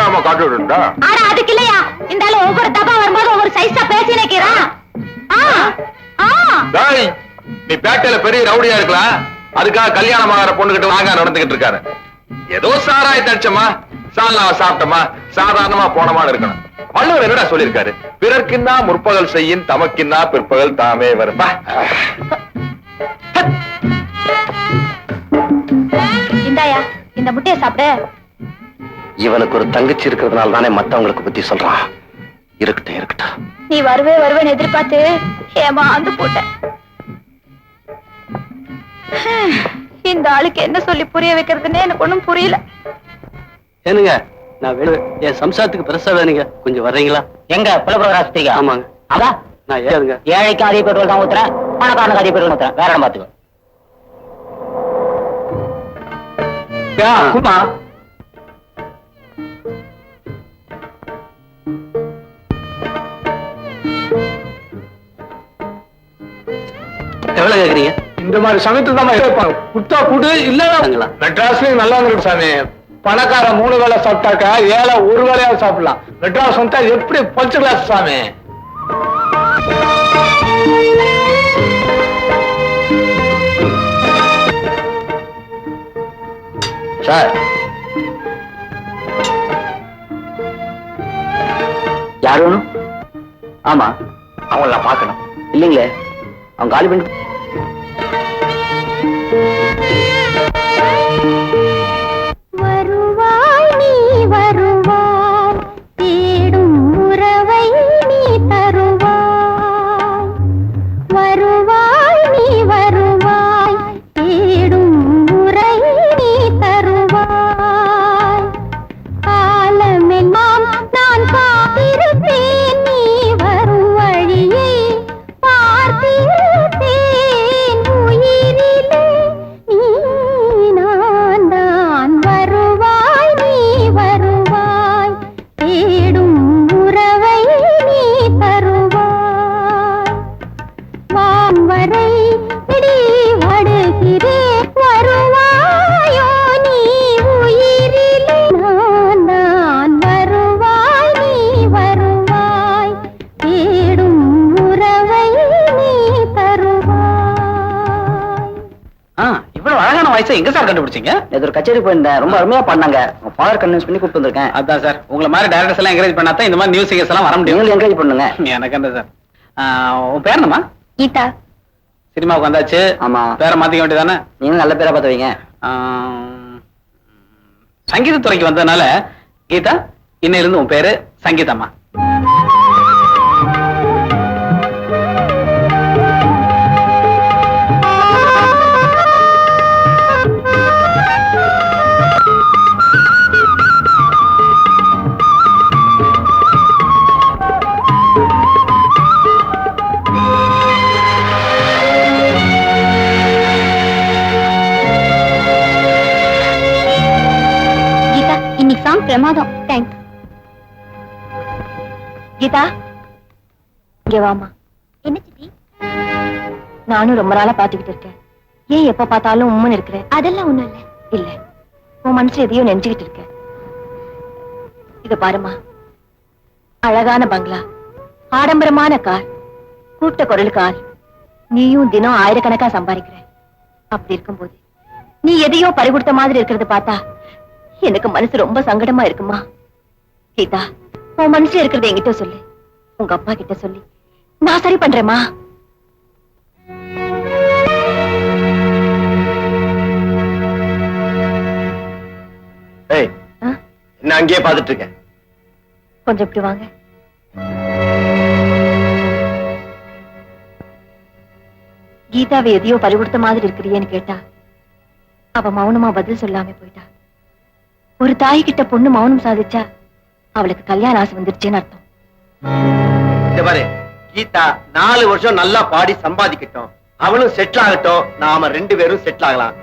நாம காட்டு விடுண்டா. ஆனா அதுக்கு இல்லையா, இந்த ஆளு ஒவ்வொரு தப்பா வரும்போது ஒவ்வொரு சைஸா பேசினே கீரா. நீ பேட்டையில பெரிய ரவுடியா இருக்கலாம், அதுக்காக கல்யாணம் ஆகிற பொண்ணுகிட்ட நாங்க நடந்துகிட்டு இருக்காரு. ஏதோ சாராயத்தை அடிச்சோமா சால்னாவை சாப்பிட்டோமா சாதாரணமா போனமான்னு இருக்கணும். வள்ளுவர் என்னடா சொல்லியிருக்காரு? பிறர்க்கின்னா முற்பகல் செய்யின் தமக்கின்னா பிற்பகல் தாமே வரும்பா. இந்தாயா இந்த முட்டையை சாப்பிடு. இவனுக்கு ஒரு தங்கச்சி இருக்கிறதுனால தானே மத்தவங்களுக்கு புத்தி சொல்றான். இருக்கட்டும் இருக்கட்டும். நீ வருவேன்னு எதிர்பார்த்து ஏமாந்து போட்டேன். இந்த ஆளுக்கு என்ன சொல்லி புரிய வைக்கிறதுன்னு எனக்கு ஒண்ணும் புரியல. ஏனுங்க நான் என் சம்சாரத்துக்கு பெருசா வேணுங்க, கொஞ்சம் வர்றீங்களா? எங்க புலப்புற ஆஸ்பத்திரிக்கா? ஆமாங்க. அதான் நான் ஏதுங்க ஏழைக்கு அதிக பெட்ரோல் தான் ஊத்துறேன், பணக்காரனுக்கு அதிக பெட்ரோல் ஊத்துறேன். வேற இடம் பாத்துக்கோ. குமா எவ்வளவு கேக்குறீங்க? இந்த மாதிரி சமயத்துல தான் கேட்பாங்க. குத்தா கூடு இல்ல மெட்ராஸ்லயும் நல்லா இருக்கு சாமி. பணக்கார 3 வேளை சாப்பிட்டாக்கா ஏழை ஒரு வேளையாவது சாப்பிடலாம். மெட்ராஸ் வந்தா எப்படி பஞ்ச கிளாஸ் சாமி. சார் யார் வேணும்? ஆமா அவங்கள நான் பார்க்கணும். இல்லைங்களே அவங்க காலி பண்ணி. வருவாய் நீ வருவாய், தேடும் உறவை நீ தருவாய். வருவாய் நீ வருவாய், தேடும் உறை நீ தருவாய். காலமெல்லாம் நான் காத்திருப்பேன், நீ வரும் வழியை பார்த்திருப்பேன். உயிரிலே நீ நான் தான். வருவாய் நீ வருவாய், தேடும் உறவை நீ தருவாய். வான்வரை இடி வடுகிறேன், வருவாயோ நீ உயிரிலே நான் தான். வருவாய் நீ வருவாய், தேடும் உறவை நீ தருவாய். இவ்வளவு அழகான வாய்ஸை எங்க சார் கண்டுபிடிச்சீங்க? நேத்து ஒரு கச்சேரி போயிருந்தேன், ரொம்ப அருமையா பண்ணாங்க. ஃபாதர் கன்வின்ஸ் பண்ணி கூப்பிட்டு வந்திருக்கேன். அதான் சார், உங்களை மாதிரி டைரக்டர்ஸ் எல்லாம் என்கரேஜ் பண்ணாதான் இந்த மாதிரி நியூஸ் சிங்கர்ஸ் எல்லாம் வர முடியும். நீங்களும் என்கரேஜ் பண்ணுங்க. எனக்கு என்ன சார், உன் பேர் என்னம்மா? கீதா. சினிமாவுக்கு வந்தாச்சு. ஆமா. பேரை மாத்திக்க வேண்டியதானே? நீங்களும் நல்ல பேரா பார்த்து வைங்க. சங்கீத துறைக்கு வந்ததுனால கீதா, இன்னையிலிருந்து உன் பேரு சங்கீதம்மா. கீதா, இன்னைக்கு சாங் பிரமாதம். தேங்க்ஸ். கீதா இங்க வாமா. என்ன சித்தி? நானும் ரொம்ப நாளா பாத்துக்கிட்டு இருக்கேன். ஏன் எப்ப பார்த்தாலும் உம்முன்னு இருக்கிற? அதெல்லாம் ஒண்ணும் இல்ல. இல்ல, உன் மனசுல எதையோ நினைச்சுக்கிட்டு இருக்க. இத பாருமா, அழகான பங்களா, ஆடம்பரமான கார், கூட்ட குரலுக்கு ஆள், நீயும் தினம் ஆயிரக்கணக்கா சம்பாதிக்கிற. அப்படி இருக்கும்போது நீ எதையோ பறிகொடுத்த மாதிரி இருக்கிறத பார்த்தா எனக்கு மனசு ரொம்ப சங்கடமா இருக்குமா. கீதா, உன் மனசுல இருக்கிறத என்கிட்ட சொல்லு, உங்க அப்பா கிட்ட சொல்லி நான் சரி பண்றேம்மா. என்ன அங்கேயே பாத்துட்டு இருக்கேன்? கொஞ்சம் இப்படி வாங்க. கீதாவை எதையோ பறிகொடுத்த மாதிரி இருக்கிறியேன்னு கேட்டா அவ மௌனமா பதில் சொல்லாம போயிட்டா. ஒரு தாய் கிட்ட பொண்ணு மௌனம் சாதிச்சா அவளுக்கு கல்யாண ஆசை வந்துருச்சுன்னு அர்த்தம். இந்த பாரு, கீதா 4 வருஷம் நல்லா பாடி சம்பாதிக்கட்டும், அவளும் செட்டில் ஆகட்டும், நாம 2 பேரும் செட்டில் ஆகலாம்.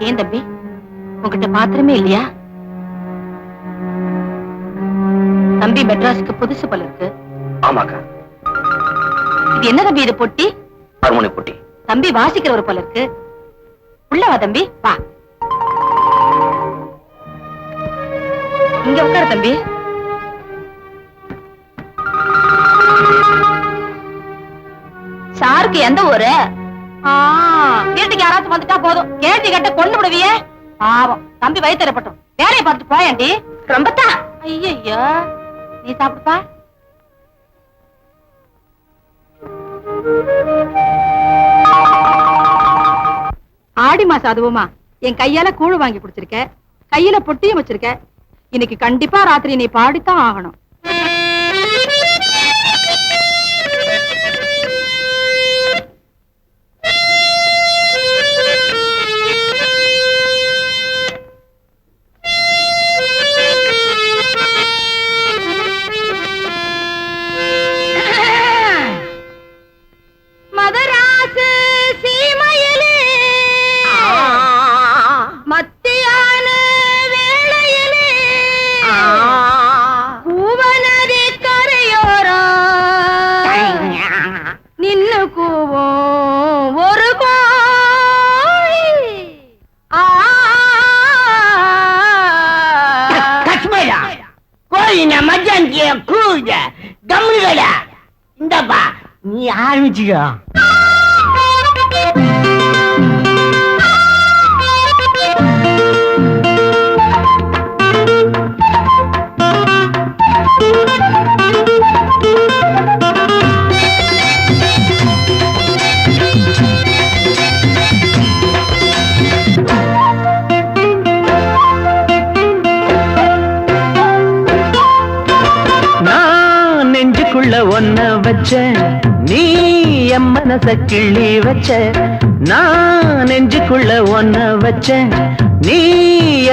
ஏன் தம்பி உங்ககிட்ட பாத்திரமே இல்லையா? தம்பி மெட்ராஸுக்கு புதுசு போல இருக்கு. ஆமாக்கா. இது என்ன தம்பி இது பொட்டி? ஹார்மோனி பொட்டி. தம்பி வாசிக்கிறவர் போல இருக்கு. உள்ள வா தம்பி வா. இங்க உட்காரு தம்பி. சாருக்கு எந்த ஊரு? வீட்டுக்கு யாராச்சும் வந்துட்டா போதும் கேட்டி கட்ட கொண்டு விடுவியே. பாவம் தம்பி வயிற்றுப்பட்டும் வேலையை பார்த்துட்டு போயாண்டி. ரொம்பத்தான். ஐயோ நீ சாப்பிடுப்பா. ஆடி மாசம் அதுவுமா என் கையால கூழ் வாங்கி குடிச்சிருக்க, கையில பொட்டியும் வச்சிருக்க. இன்னைக்கு கண்டிப்பா ராத்திரி நீ பாடித்தான் ஆகணும். மதராசு சீமையிலே மத்தியான வேளையிலே பூவனதி கரையோரம் நின்னு கூவும் ஒரு கோழி. கஷ்மீரா கோழி நான் மத்தியானத்திய கூட கம்முகளா இந்தப்பா நீ ஆரம்பிச்சுக்க. நான் நெஞ்சுக்குள்ள ஒன்ன வச்ச நீ என் மனச கிள்ளி வச்ச. நான் நெஞ்சுக்குள்ள ஒன்ன வச்ச நீ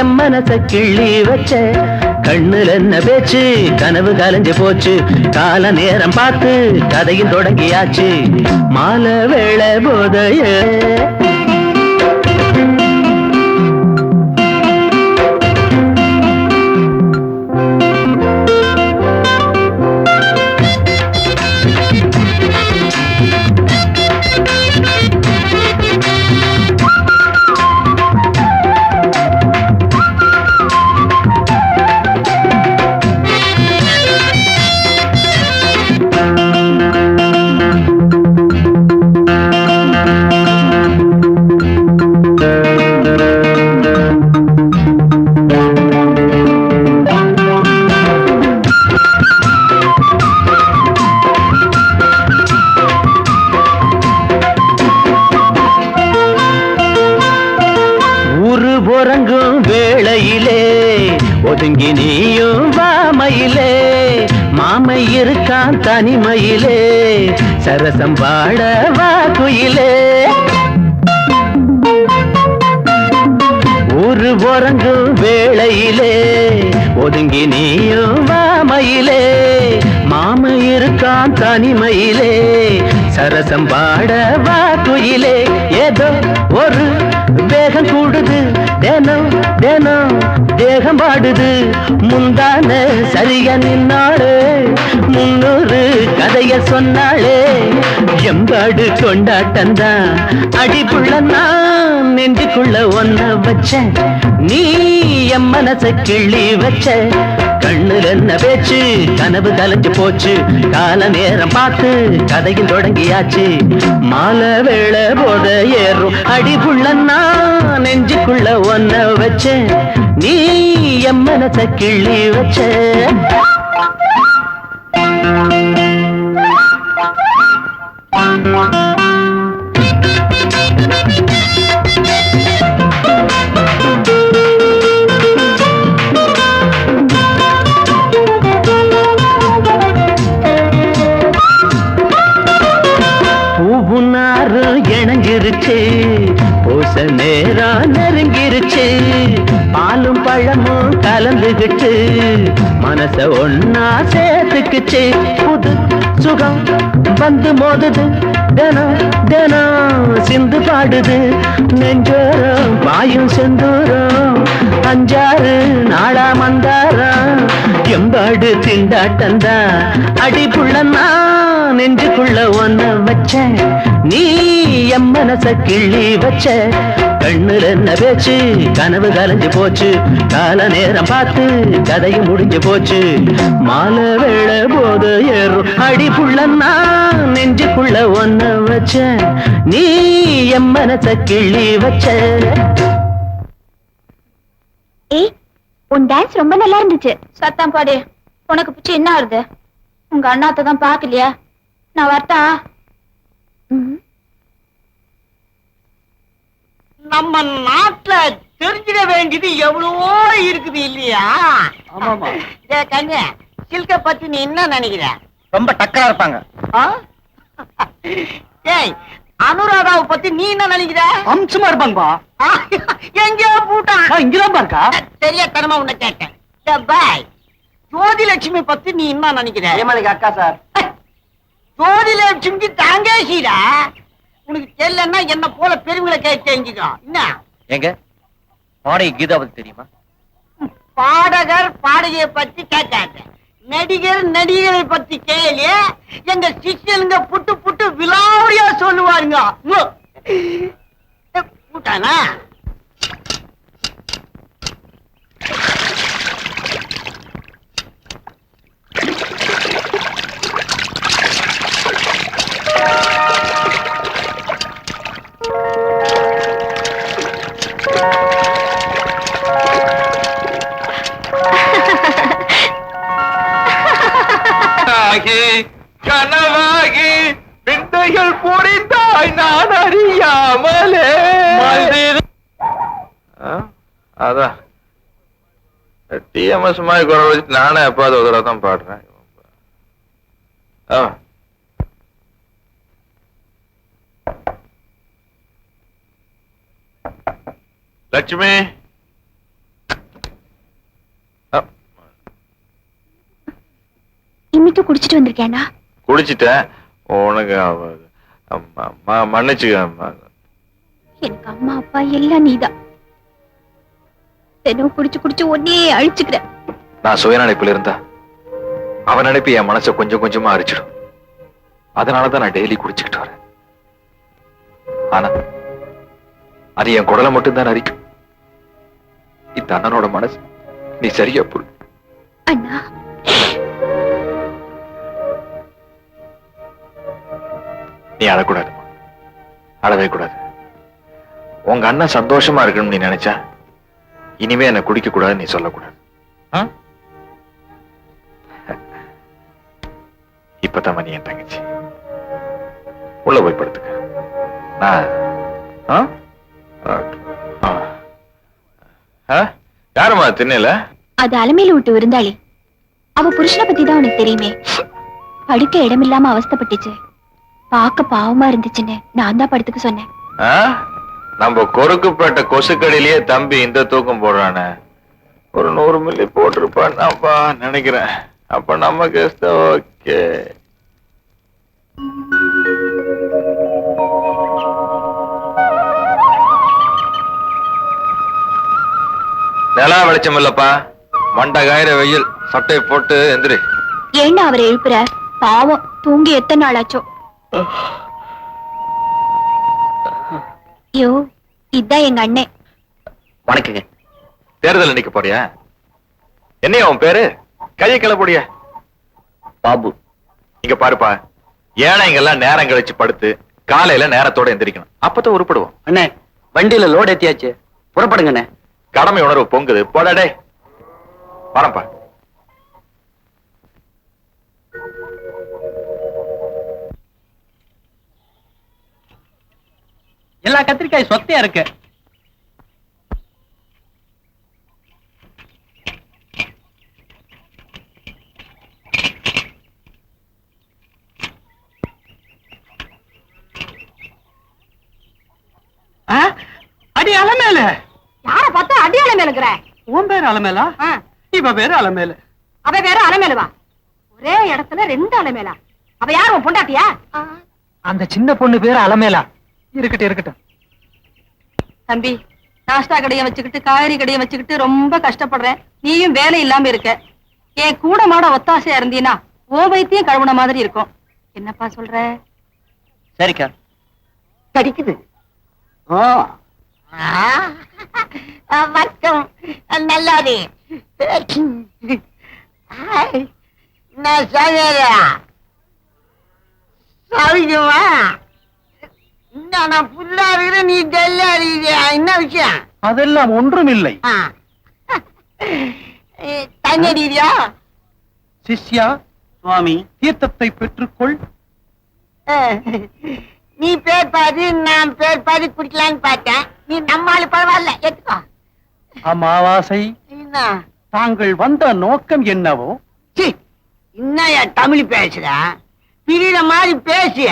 என் மனச கிள்ளி வச்ச. கண்ணுல என்ன பேச்சு கனவு கலைஞ்சு போச்சு. கால நேரம் பார்த்து கதையும் தொடங்கியாச்சு. மாலை வேளை போதைய உறங்கும் வேளையிலே ஒதுங்கி நீயும் வாமையிலே. மாமை இருக்கான் தனிமையிலே சரசம் பாட வா குயிலே. உறங்கும் வேளையிலே ஒதுங்கி நீயும் வாமையிலே. மாமை இருக்கான் தனிமையிலே சரசம் பாட வா குயிலே. ஏதோ ஒரு வேகம் கூடுது தினம் தினம் தேகம் பாடுது. முந்தான சரியா நின்னாளே 300 கதைய சொன்னாளே. எம்பாடு கொண்டாட்டந்தான் அடிப்புள்ள நான் நெஞ்சுக்குள்ள ஒன்ன வச்ச நீ என் மனச கிள்ளி வச்ச. கண்ணுல என்ன பேச்சு கனவு கலைஞ்சு போச்சு. கால நேரம் பார்த்து கதையில் தொடங்கியாச்சு. மாலை வேளை போத ஏறும் அடிப்புள்ள நான் நெஞ்சுக்குள்ள ஒன்ன வச்ச நீ என் மனச கிள்ளி வச்ச. பூவுனாரு இணைஞ்சிருச்சு பூச நேரம் நெருங்கிருச்சு. பாலும் பழமும் கலந்துகிட்டு மனச ஒன்னா சேர்த்துக்குச்சு. புது சுகம் வந்து மோதுது தினம் தினம் சிந்து பாடுது நெஞ்சோரம் வாயும் செந்தூரம் அஞ்சாறு நாளா மந்தாரம் எம்பாடு திண்டாட்டந்தா அடி புள்ளன்னா நெஞ்சுக்குள்ள ஒன்ன வச்ச நீ எம் மனச கிள்ளி வச்ச கண்ணுல என்ன பேச்சு கனவு கலைஞ்சு போச்சு கால நேரம் பார்த்து கதையும் முடிஞ்சு போச்சு மாலை வேளை போத ஏறும் அடி புள்ளன்னா நெஞ்சுக்குள்ள ஒன்ன வச்ச நீ எம் மனச கிள்ளி வச்ச. ஏய், உன் டான்ஸ் ரொம்ப நல்லா இருந்துச்சு. சத்தம் பாடு. உனக்கு பிடிச்சி என்ன ஆகுது? உங்க அண்ணாத்த தான் பாக்கலையா? நான் வரட்டா? நம்ம நாட்டுல தெரிஞ்சிட வேண்டியது எவ்வளவோ இருக்குது இல்லையா? கண்ணு சில்க பத்தி நீ என்ன நினைக்கிற? ரொம்ப டக்கரா இருப்பாங்க. ஏய், அனுராதாவை பத்தி நீ என்ன நினைக்கிற? அம்சமா இருப்பாங்கப்பா. எங்கேயோ பூட்டான். இங்கதான் பாருக்கா. தெரியாதனமா உன்னை கேட்டேன். பாய், ஜோதிலட்சுமி பத்தி நீ என்ன நினைக்கிற? ஏமாளிக்கு அக்கா சார். ஜோதிலட்சுமிக்கு தாங்கேசிடா. உனக்கு தெரியலன்னா என்ன போல பெருமைகளை கேட்டு தெரிஞ்சுக்கோ. என்ன எங்க பாடகி கீதா பத்தி தெரியுமா? பாடகர் பாடகியை பத்தி கேட்காத, நடிகர் நடிகரை பத்தி கேளு. எங்க சிஷ்யனுங்க புட்டு புட்டு விலாவரியா சொல்லுவாருங்க. பூட்டானா? கனவாகி விந்தைகள் புரிந்தாய் நான் அறியாமலே. அதான் டிஎம்எஸ் மாதிரி குரல் வச்சு நானே எப்பாவது ஒரு தடவை தான் பாடுறேன். லட்சுமி, இன்னைக்கு குடிச்சிட்டு வந்திருக்கேனா? குடிச்சிட்டேன். உனக்கு மன்னிச்சுக்க. எனக்கு அம்மா அப்பா எல்லாம் நீதான். தினம் குடிச்சு குடிச்சு ஒன்னே அழிச்சுக்கிற. நான் சுயநினைப்புல இருந்தா அவன் நினைப்பு என் மனசை கொஞ்சம் கொஞ்சமா அரிச்சிடும். அதனாலதான் நான் டெய்லி குடிச்சுக்கிட்டு வரேன். ஆனா அது என் குடலை மட்டும்தான் அரிக்கும். இந்த அண்ணனோட மனசு நீ சரியா புரி. அண்ணா, நீ அழக்கூடாது, அழவே கூடாது. உங்க அண்ணன் சந்தோஷமா இருக்கணும்னு நீ நினைச்சா இனிமே என்ன குடிக்க கூடாது நீ சொல்லக்கூடாது. இப்பதான் நீ என் தங்கச்சி. உள்ள போய் படுத்துக்க. யாருமா திண்ணல? அது அலமையில விட்டு விருந்தாளி. அவ புருஷனை பத்தி தான் உனக்கு தெரியுமே. படுக்க இடமில்லாம அவஸ்தைப்பட்டுச்சு. பார்க்க பாவமா இருந்துச்சுன்னு நான் தான் படுத்துக்க சொன்னேன். நம்ம கொறுக்குப்பட்ட கொசுக்கடியிலேயே தம்பி இந்த தூக்கம் போடுறானே, ஒரு 100 மில்லி போட்டிருப்பான்ப்பா நினைக்கிறேன். அப்ப நமக்கு ஓகே. நிலா வெளிச்சம் இல்லப்பா, மண்டை காயிற வெயில். சட்டையை போட்டு எந்திரி. ஏண்டா அவரை எழுப்புற? பாவம், தூங்கி எத்தனை நாள் ஆச்சோ. யோ, இதான் எங்க அண்ணே. வணக்கங்க. தேர்தல் நிக்க போறியா? என்னையா உன் பேரு? கையை கிளப்புடிய. பாபு. இங்க பாருப்பா, ஏழைங்கெல்லாம் நேரம் கழிச்சு படுத்து காலையில நேரத்தோட எந்திரிக்கணும். அப்பதான் உருப்படுவோம். அண்ணே, வண்டியில லோடு ஏத்தியாச்சு, புறப்படுங்க அண்ணே. கடமை உணர்வு பொங்குது. போடடே, வரப்பா. எல்லா கத்திரிக்காய் சொத்தையா இருக்கு. அடி அலமேல. யார பார்த்தா அடி அலமேல இருக்கிற? உன் பேரு அலமேலா? இவ பேரு அலமேல. அவ வேற அலமேலுவா? ஒரே இடத்துல 2 அலமேலா? அவ யார், உன் பொண்டாட்டியா? அந்த சின்ன பொண்ணு பேரு அலமேலா. இருக்கட்டும் இருக்கட்டும். தம்பி, நாஸ்டா கடையை வச்சுக்கிட்டு காய்கறி கடையை வச்சுக்கிட்டு ரொம்ப கஷ்டப்படுறேன். நீயும் வேலை இல்லாம இருக்க. என் கூட மாட ஒத்தாசையா இருந்தீனா ஓ வைத்தியம் கழுவுன மாதிரி இருக்கும். என்னப்பா சொல்ற? சரிக்கா. கிடைக்குது. ஓ வணக்கம். நல்லாது நான் சாகரா சாவிக்குமா? நான் புல்லா இருக்கிற நீ டெல்லா இருக்கிற என்ன விஷயம்? அதெல்லாம் ஒன்றும் இல்லை. தண்ணி அடிக்கிறியா? சிஷ்யா, சுவாமி தீர்த்தத்தை பெற்றுக்கொள். நீ பேர் பாதி நான் பேர் பாதி குடிக்கலான்னு பார்த்தேன். நீ நம்மால பரவாயில்ல, எடுத்துக்கோ. அமாவாசை, என்ன தாங்கள் வந்த நோக்கம் என்னவோ? என்னையா தமிழ் பேசுற? பிரியிற மாதிரி பேசிய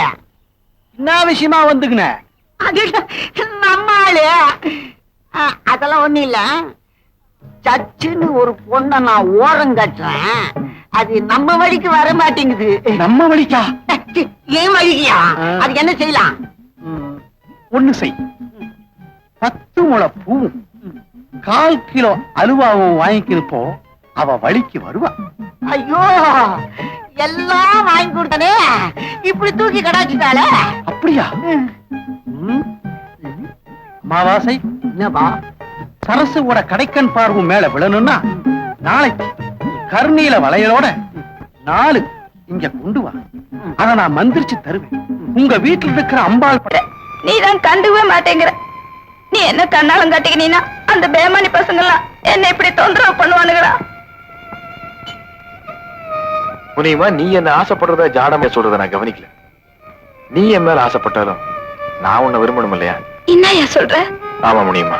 என்ன விஷயமா வந்துக்குன? அது நம்மாளு. அதெல்லாம் ஒண்ணு இல்ல. சச்சுன்னு ஒரு பொண்ணை நான் ஓரம் கட்டுறேன். அது நம்ம வழிக்கு வர மாட்டேங்குது. நம்ம வழிக்கா? ஏன் வழிக்கியா? அது என்ன செய்யலாம்? ஒண்ணு செய். 10 முழ பூவும் 1/4 கிலோ அலுவாவும் வாங்கிக்கிருப்போ அவ வழிக்கு வருவா. ஐயோ, எல்லாம் வாங்கி கொடுத்தனே, இப்படி தூக்கி கடாச்சிட்டாளே. அப்படியா? அமாவாசை, என்னப்பா? சரசுவோட கடைக்கன் பார்வும் மேல விழணும்னா நாளைக்கு கர்ணீல வளையலோட 4 இங்க கொண்டு வா. அத நான் மந்திரிச்சு தருவேன். உங்க வீட்டுல இருக்கிற அம்பாள் பட நீதான் கண்டுவே மாட்டேங்கிற. நீ என்ன கண்ணாலம் கட்டிக்கினா அந்த பேமானி பசங்க எல்லாம் என்ன இப்படி தொந்தரவு பண்ணுவானுங்களா? முனியமா, நீ என்ன ஆசைப்படுறத ஜாடமே சொல்றத நான் கவனிக்கல. நீ என் மேல ஆசைப்பட்டாலும் நான் உன்னை விரும்பணும் இல்லையா? என்னையா சொல்ற? ஆமா முனியமா,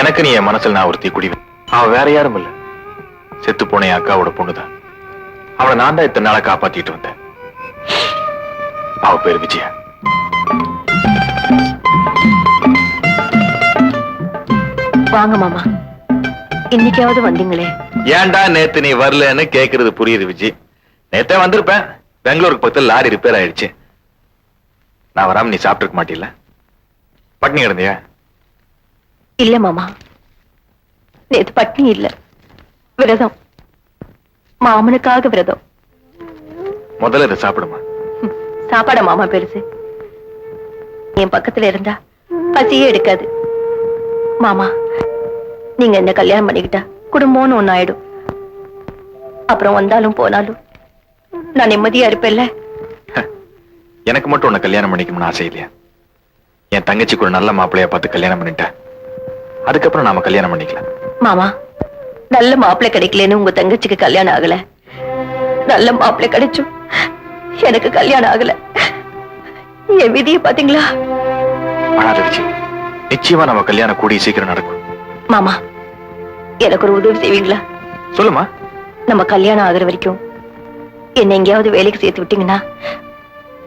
எனக்கு நீ என் மனசுல நான் ஒருத்தி குடிவேன். அவ வேற யாரும் இல்ல, செத்து போன என் அக்காவோட பொண்ணுதான். அவளை நான் தான் இத்தனை நாளை காப்பாத்திட்டு வந்தேன். அவ பேர் விஜயா. வாங்க மாமா, இன்னைக்காவது வந்தீங்களே. ஏன்டா நேத்து நீ வரலன்னு கேக்குறது புரியுது விஜய். நேத்தே வந்திருப்பேன். பெங்களூருக்கு பக்கத்துல லாரி ரிப்பேர் ஆயிடுச்சு. நான் வராம நீ சாப்பிட்டுருக்க மாட்டீல்ல? பட்னி கிடந்தியா? இல்ல மாமா, நேத்து பட்னி இல்ல, விரதம். மாமனுக்காக விரதம். முதல்ல இதை சாப்பிடுமா. சாப்பாட மாமா பெருசு. என் பக்கத்துல இருந்தா பசியே எடுக்காது. மாமா, நீங்க என்ன கல்யாணம் பண்ணிக்கிட்டா குடும்பம்னு ஒண்ணு ஆயிடும். அப்புறம் வந்தாலும் போனாலும் நான் நிம்மதியா இருப்பேன்ல. எனக்கு மட்டும் உன்னை கல்யாணம் பண்ணிக்கணும்னு ஆசை இல்லையா? என் தங்கச்சிக்கு ஒரு நல்ல மாப்பிள்ளையா பார்த்து கல்யாணம் பண்ணிட்டேன். அதுக்கப்புறம் நாம கல்யாணம் பண்ணிக்கலாம். மாமா, நல்ல மாப்பிள்ளை கிடைக்கலன்னு உங்க தங்கச்சிக்கு கல்யாணம் ஆகல. நல்ல மாப்பிள்ளை கிடைச்சும் எனக்கு கல்யாணம் ஆகல. என் விதிய பாத்தீங்களா? ஆனா விஜய், நிச்சயமா நம்ம கல்யாணம் கூடிய சீக்கிரம் நடக்கும். மாமா, எனக்கு ஒரு உதவி செய்வீங்களா? சொல்லுமா. நம்ம கல்யாணம் ஆகுற வரைக்கும் என்ன எங்கேயாவது வேலைக்கு சேர்த்து விட்டீங்கன்னா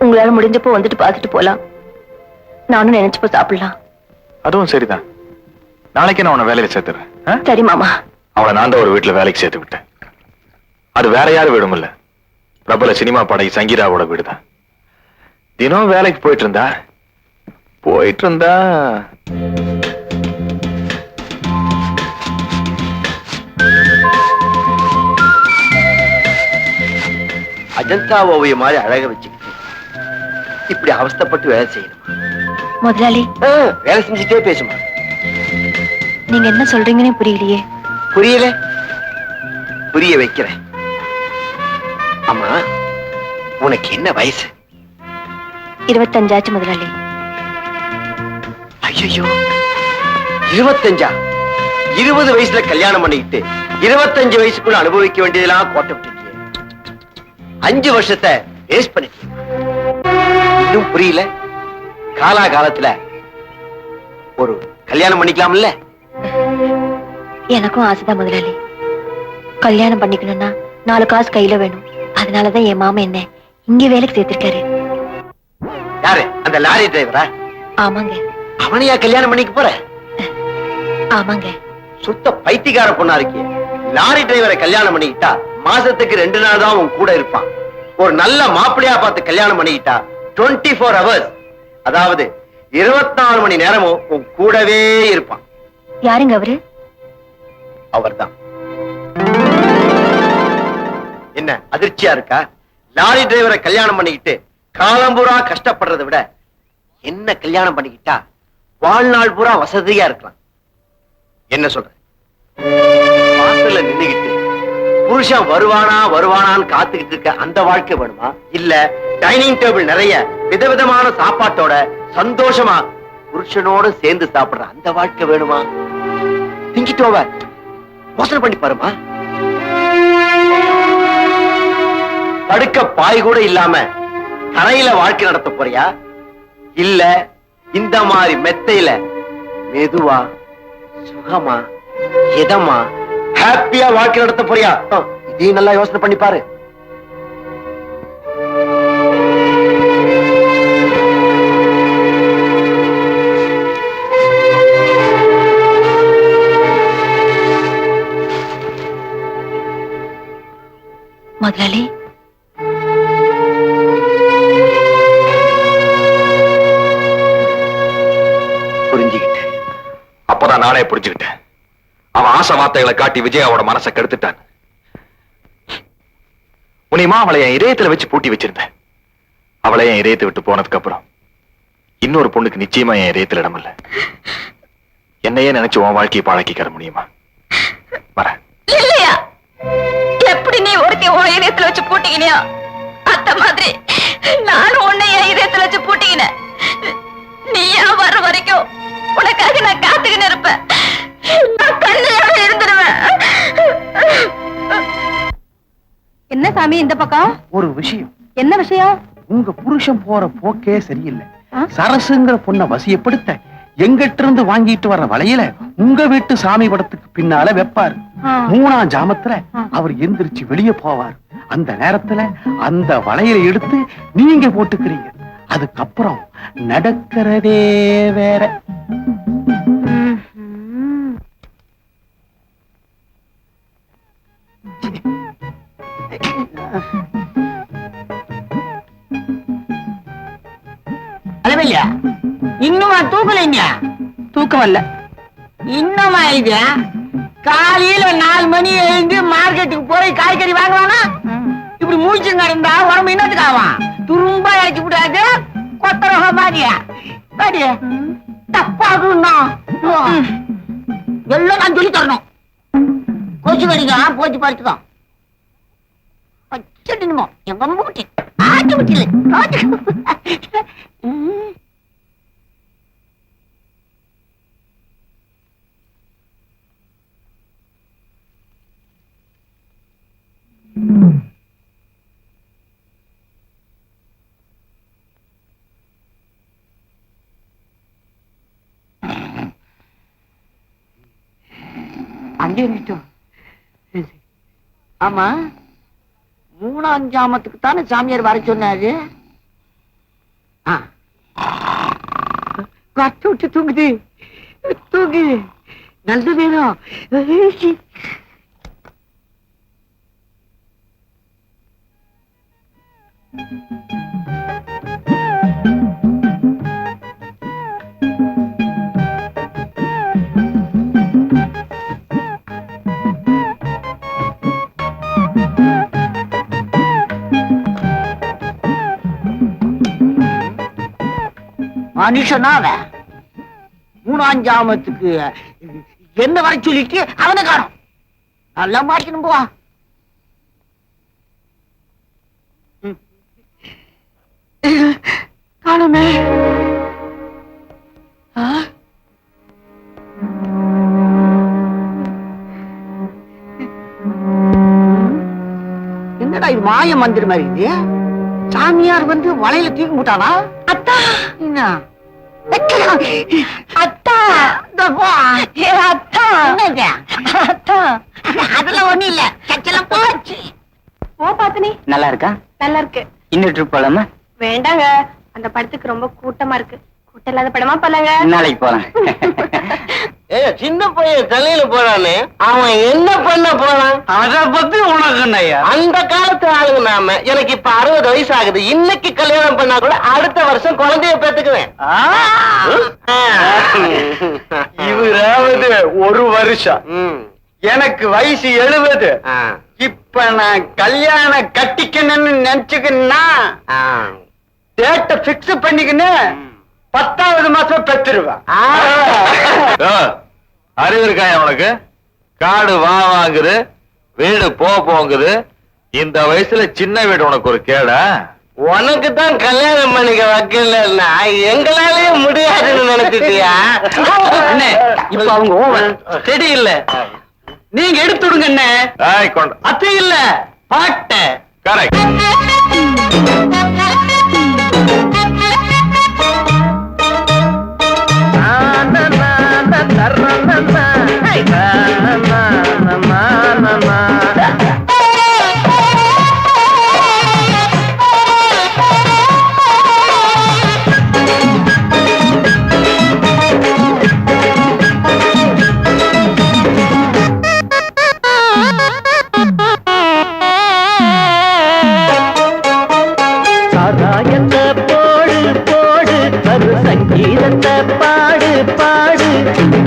உங்களால முடிஞ்சப்போ வந்துட்டு பார்த்துட்டு போலாம். நானும் நினைச்சப்போ சாப்பிடலாம். அதுவும் சரிதான். நாளைக்கு நான் உன்னை வேலையில சேர்த்துறேன். சரி மாமா. அவளை நான் தான் ஒரு வீட்டுல வேலைக்கு சேர்த்து விட்டேன். அது வேற யாரும் வீடும் இல்ல, பிரபல சினிமா பாடகி சங்கீதாவோட வீடுதான். தினம் வேலைக்கு போயிட்டு இருந்தா அஜந்தா ஓவியம் மாதிரி அழக வச்சுக்கிட்டு இப்படி அவஸ்தைப்பட்டு வேலை செய்யணும். முதலாளி, வேலை செஞ்சுட்டே பேசுமா. நீங்க என்ன சொல்றீங்கன்னு புரியலையே. புரியல? புரிய வைக்கிறேன். அம்மா, உனக்கு என்ன வயசு? 25 ஆச்சு முதலாளி. ஐயோ, 25? 20 வயசுல கல்யாணம் பண்ணிக்கிட்டு 25 வயசுக்குள்ள அனுபவிக்க வேண்டியதெல்லாம் கோட்டை விட்டுட்டியே. 5 வருஷத்தை வேஸ்ட் பண்ணிட்டீங்க. இன்னும் புரியல? காலாகாலத்துல ஒரு கல்யாணம் பண்ணிக்கலாம்ல? எனக்கும் ஆசைதான் முதலாளி. கல்யாணம் பண்ணிக்கணும்னா 4 காசு கையில வேணும். அதனாலதான் என் மாமா என்ன இங்க வேலைக்கு சேர்த்திருக்காரு. யாரு? அந்த லாரி டிரைவரா? ஆமாங்க. அவனையா கல்யாணம் பண்ணிக்க போற? ஆமாங்க. சுத்த பைத்தியக்கார பொண்ணா இருக்கிய. லாரி டிரைவரை கல்யாணம் பண்ணிக்கிட்டா மாசத்துக்கு 2 நாள் தான் உன் கூட இருப்பான். ஒரு நல்ல மாப்பிள்ளையா பார்த்து கல்யாணம் பண்ணிக்கிட்டா 24 hours, அதாவது 24 மணி நேரமும் உன் கூடவே இருப்பான். யாருங்க அவரு? அவர்தான். என்ன அதிர்ச்சியா இருக்கா? லாரி டிரைவரை கல்யாணம் பண்ணிக்கிட்டு காலம்பூரா கஷ்டப்படுறதை விட என்ன கல்யாணம் பண்ணிக்கிட்டா வாழ்நாள் பூரா வசதியா இருக்கலாம். என்ன சொல்ற? வாசல்ல நின்னுகிட்டு புருஷன் வருவானான்னு காத்துக்கிட்டு இருக்க அந்த வாழ்க்கை வேணுமா? இல்ல டைனிங் டேபிள் நிறைய விதவிதமான சாப்பாட்டோட சந்தோஷமா புருஷனோட சேர்ந்து சாப்பிடுற அந்த வாழ்க்கை வேணுமா? திங்கிட்டு ஓவர் யோசனை பண்ணி பாருமா. படுக்க பாய் கூட இல்லாம தரையில வாழ்க்கை நடத்த போறியா? இல்ல இந்த மாதிரி மெத்தையில மெதுவா சுகமா இதமா ஹாப்பியா வாழ்க்கை நடத்த போறியா? இதையும் நல்லா யோசனை பண்ணி பாரு. முதலாளி, புரிஞ்சுக்கிட்டேன். அப்பதான் நானே புரிஞ்சுக்கிட்டேன். அவன் ஆசை வார்த்தைகளை காட்டி விஜயாவோட மனசை கெடுத்துட்டான். உனிமா அவளை என் இதயத்துல வச்சு பூட்டி வச்சிருந்தேன். அவளை என் இதயத்தை விட்டு போனதுக்கு அப்புறம் இன்னொரு பொண்ணுக்கு நிச்சயமா என் இதயத்துல இடம் இல்ல. என்னையே நினைச்சு உன் வாழ்க்கையை பாழாக்கிக்கிற முடியுமா? வரேன். இல்லையா? எப்படி நீ ஒருத்தி உன் இதயத்துல வச்சு பூட்டிக்கினியா அந்த மாதிரி நானும் உன்னை என் இதயத்துல வச்சு பூட்டிக்கினேன். நீயா வர்ற வரைக்கும் உனக்காக நான் காத்துக்கின்னு இருப்பேன். நான் கண்ணையோட இருந்துடுவேன். என்ன சாமி இந்த பக்கம்? ஒரு விஷயம். என்ன விஷயம்? உங்க புருஷன் போற போக்கே சரியில்லை. சரசுங்கிற பொண்ணை வசியப்படுத்த எங்கிட்ட இருந்து வாங்கிட்டு வர்ற வளையல உங்க வீட்டு சாமி படத்துக்கு பின்னால வைப்பாரு. 3ஆம் ஜாமத்துல அவர் எந்திரிச்சு வெளியே போவார். அந்த நேரத்துல அந்த வளையலை எடுத்து நீங்க போட்டுக்கிறீங்க. அதுக்கப்புறம் நடக்கிறதே வேற. அளவில்லையா? இன்னுமா தூக்கலைங்க? தூக்கம் வரல. இன்னுமா இது? காலையில 4 மணி எழுந்து மார்க்கெட்டுக்கு போய் காய்கறி வாங்குவானா? இப்படி மூச்சு நடந்தா உடம்பு இன்னத்துக்கு ஆவான். துரும்பா இறக்கி விடாது கொத்தரக மாதிரியா பாரு. தப்பாகுன்னா எல்லாம் நான் சொல்லி தரணும். கொசு கடிக்கா போச்சு படுத்துக்கோ. வச்சுட்டுமோ எங்க அம்மா குட்டி ஆட்டு குட்டில அங்கே நிட்டோம். ஆமா, 3ஆம் ஜாமத்துக்கு தானே சாமியார் வர சொன்னாரு. கட்டு விட்டு தூங்குது தூங்கு. நல்ல நேரம். மனுஷனா அவன் 3ஆம் ஜாமத்துக்கு என்ன வர சொல்லிட்டு அவனை காணும். நல்லா மாட்டணும் போவா. காணுமே. என்னடா இது மாய மந்திர மாதிரி இது? சாமியார் வந்து வளையல தூக்கி போட்டானா? அத்தா என்ன அத்தா அத்தா அத்தா அதெல்லாம் ஒண்ணு இல்ல. சச்செல்லாம் போச்சு. ஓ பாத்தினி நல்லா இருக்கா? நல்லா இருக்கு. இன்னும் ட்ரிப் போலாமா? வேண்டாங்க, அந்த படத்துக்கு ரொம்ப கூட்டமா இருக்கு. கூட்டம் இல்லாத படமா போலாங்க. நாளைக்கு போலாம். சின்ன பையன் தலையில போறானே அவன் என்ன பண்ண போறான்? அத பத்தி உனக்கு என்னய்யா? அந்த காலத்து ஆளுங்க நாம. எனக்கு இப்ப 60 வயசு ஆகுது. இன்னைக்கு கல்யாணம் பண்ணா கூட அடுத்த வருஷம் குழந்தைய பெத்துக்குவேன். இவராவது 1 வருஷம், எனக்கு வயசு 70. இப்ப நான் கல்யாணம் கட்டிக்கணும்னு நினைச்சுக்கன்னா டேட்ட பிக்ஸ் பண்ணிக்கின்னு 10வது மாசம் பெற்றுருவேன். அறிவு இருக்காயா உனக்கு? காடு வாங்குது, வீடு போங்குது. இந்த வயசுல சின்ன வீடு உனக்கு ஒரு கேடா? உனக்கு தான் கல்யாணம் பண்ணிக்க வைக்கலன்னா எங்களாலேயே முடியாதுன்னு நினைச்சிட்டியா? இப்ப அவங்க ஓவர் ஸ்டெடி இல்ல, நீங்க எடுத்துடுங்க. என்ன அத்தை இல்ல பாட்ட கரெக்ட். சங்கீதத்தை பாடு பாடு,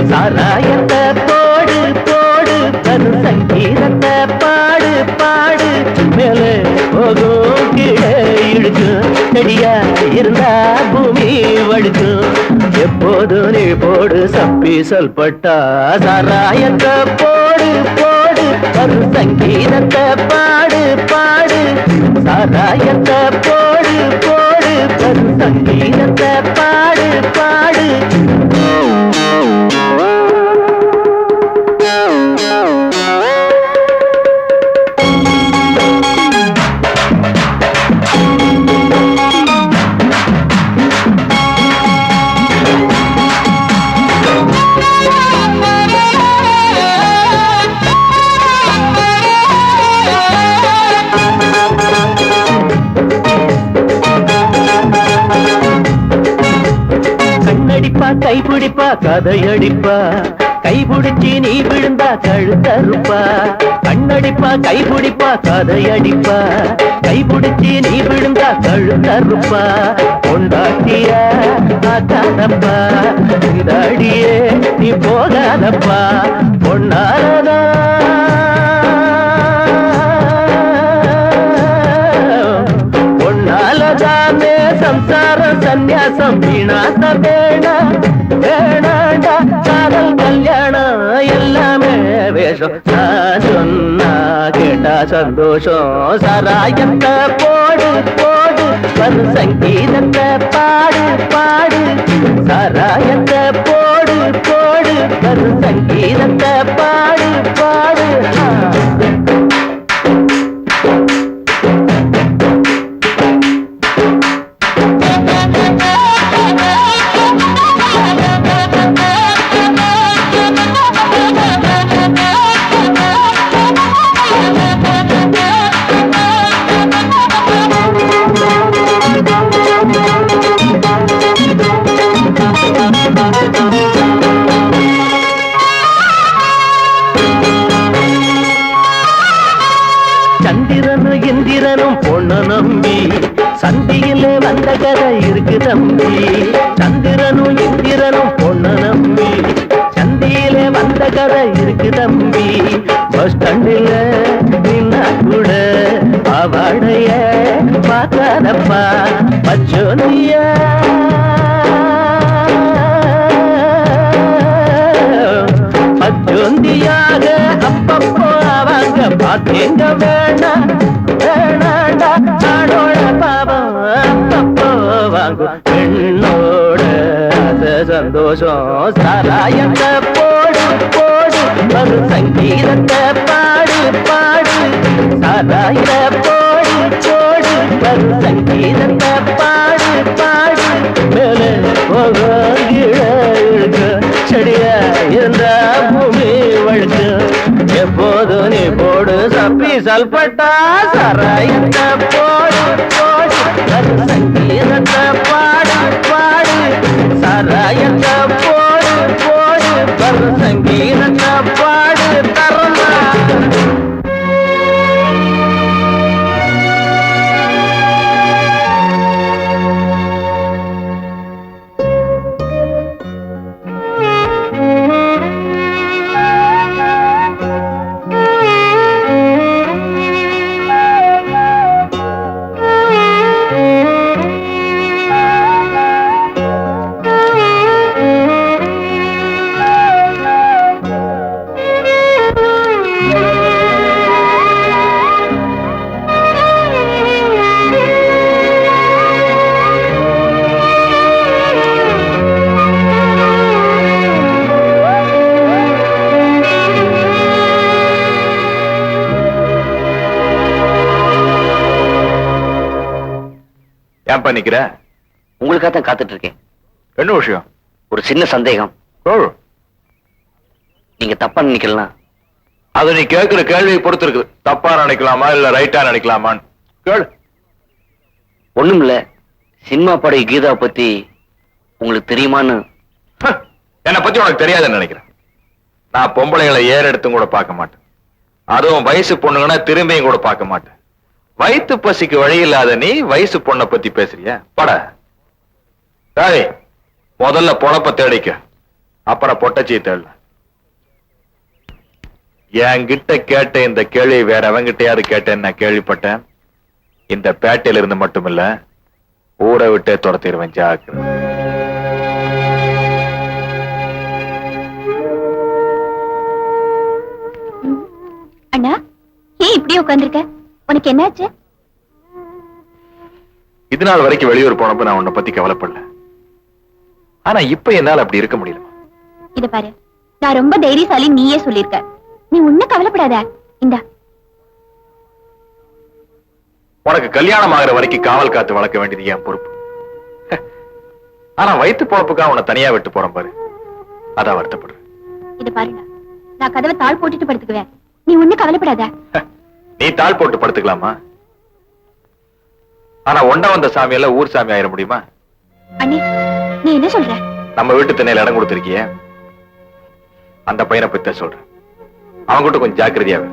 சாராயத்தை போடு போடு, தரு சங்கீதத்தை பாடு பாடு. மேலே போகும் கீழே இழுக்கும், செடியா இருந்தா பூமி வழுக்கும். எப்போது நீ போடு சப்பி சொல்பட்டா, சாராயத்தை போடு போடு, தரு சங்கீதத்தை பாடு பாடு. சாராயத்தை போடு போடு, தரு சங்கீதத்தை பாடு பாடு. கண்ணடிப்பா கைப்பிடிப்பா கதையடிப்பா, கைபிடிச்சி நீ விழுந்தா கழுத்தறுப்பா. கண்ணடிப்பா கைப்பிடிப்பா கதையடிப்பா, கைபிடிச்சி நீ விழுந்தா கழுத்தறுப்பா. கொண்டாட்டிய ஆக்காதப்பா, இதாடியே நீ போகாதப்பா. பொன்னாரதா பொன்னாலதாமே சம்சாரம் சந்நியாசம் வீணாச வேணா வேணாண்டா. காதல் கல்யாணம் எல்லாமே வேஷம், நான் சொன்னா கேட்டா சந்தோஷம். சாராயத்தை போடு போடு, வரு சங்கீதத்தை பாடு பாடு. சாராயத்தை போடு போடு, வரு சங்கீதத்தை பாடு பாடு. சந்திரனும் இந்திரனும் பொண்ணு நம்பி சந்தியிலே வந்த கதை இருக்கு தம்பி. சந்திரனும் இந்திரனும் பொண்ணு நம்பி சந்தியிலே வந்த கதை இருக்கு தம்பி. பஸ் ஸ்டாண்டில் நின்னா கூட அவடைய பார்க்காதப்பா. பச்சோனியா பச்சோந்தியாக அப்பப்போ அவங்க பார்த்தேங்க. வேணா வேணாண்டா ஆடோட பாவம் அப்பப்போ வாங்கும் பெண்ணோட சந்தோஷம். சாராயத்தை போடு போடு, ஒரு சங்கீதத்தை பாடு பாடு. சாராயத்தை போடு போடு, ஒரு சங்கீதத்தை பாடு பாடு. மேலே போக கீழே இழுக்கு, செடியா இருந்தா பூமி வழுக்கு. எப்போது நீ போடு சப்பி சல்பட்டா, சாராயத்தை போடு போடு, ஒரு சங்கீதத்தை பாடு பாடு. சாராயத்தை போடு போடு, ஒரு ஏன்பா நிக்கிற? உங்களுக்காக தான் காத்துட்டு இருக்கேன். என்ன விஷயம்? ஒரு சின்ன சந்தேகம். நீங்க தப்பா நினைக்கலாம். அது நீ கேட்கிற கேள்வியை பொறுத்து இருக்குது. தப்பா நினைக்கலாமா இல்ல ரைட்டா நினைக்கலாமான்னு கேளு. ஒண்ணும் இல்ல, சினிமா பாடகி கீதா பத்தி உங்களுக்கு தெரியுமான்னு. என்னை பத்தி உனக்கு தெரியாதுன்னு நினைக்கிறேன். நான் பொம்பளைங்களை ஏறெடுத்தும் கூட பார்க்க மாட்டேன். அதுவும் வயசு பொண்ணுங்கன்னா திரும்பியும் கூட பார்க்க மாட்டேன். வயிற்று பசிக்கு வழி இல்லாத நீ வயசு பொண்ணை பத்தி பேசுறிய? பட சரி, முதல்ல பொழப்ப தேடிக்க, அப்புறம் பொட்டச்சியை தேடல. என்கிட்ட கேட்ட இந்த கேள்வி வேற அவங்கிட்டயாவது கேட்டேன்னு நான் கேள்விப்பட்டேன். இந்த பேட்டையில இருந்து மட்டுமில்ல, ஊரை விட்டே துரத்திடுவேன். ஜாக்கிரதை. அண்ணா, ஏன் இப்படியே உட்கார்ந்திருக்க? உனக்கு என்னாச்சு? இது நாள் வரைக்கும் வெளியூர் போனப்ப நான் உன்னை பத்தி கவலைப்படல. ஆனா இப்ப என்னால அப்படி இருக்க முடியல. இத பாரு, நான் ரொம்ப தைரியசாலி நீயே சொல்லிருக்க. நீ ஒண்ணும் கவலைப்படாத. இந்தா. உனக்கு கல்யாணம் ஆகிற வரைக்கும் காவல் காத்து வளர்க்க வேண்டியது என் பொறுப்பு. ஆனா வயிற்று பொழப்புக்காக உன்னை தனியா விட்டு போறேன் பாரு, அதான் வருத்தப்படுறேன். இத பாருடா, நான் கதவை தாழ் போட்டுட்டு படுத்துக்குவேன். நீ ஒண்ணும் கவலைப்படாத. நீ தாள் போட்டு படுத்துக்கலாமா? ஆனா ஒண்ட வந்த சாமியெல்லாம் ஊர் சாமி ஆயிட முடியுமா? அண்ணே, நீ என்ன சொல்ற? நம்ம வீட்டு திண்ணையில இடம் கொடுத்திருக்கிய அந்த பையனை பத்தி சொல்றேன். அவன்கிட்ட கொஞ்சம் ஜாக்கிரதையா இரு.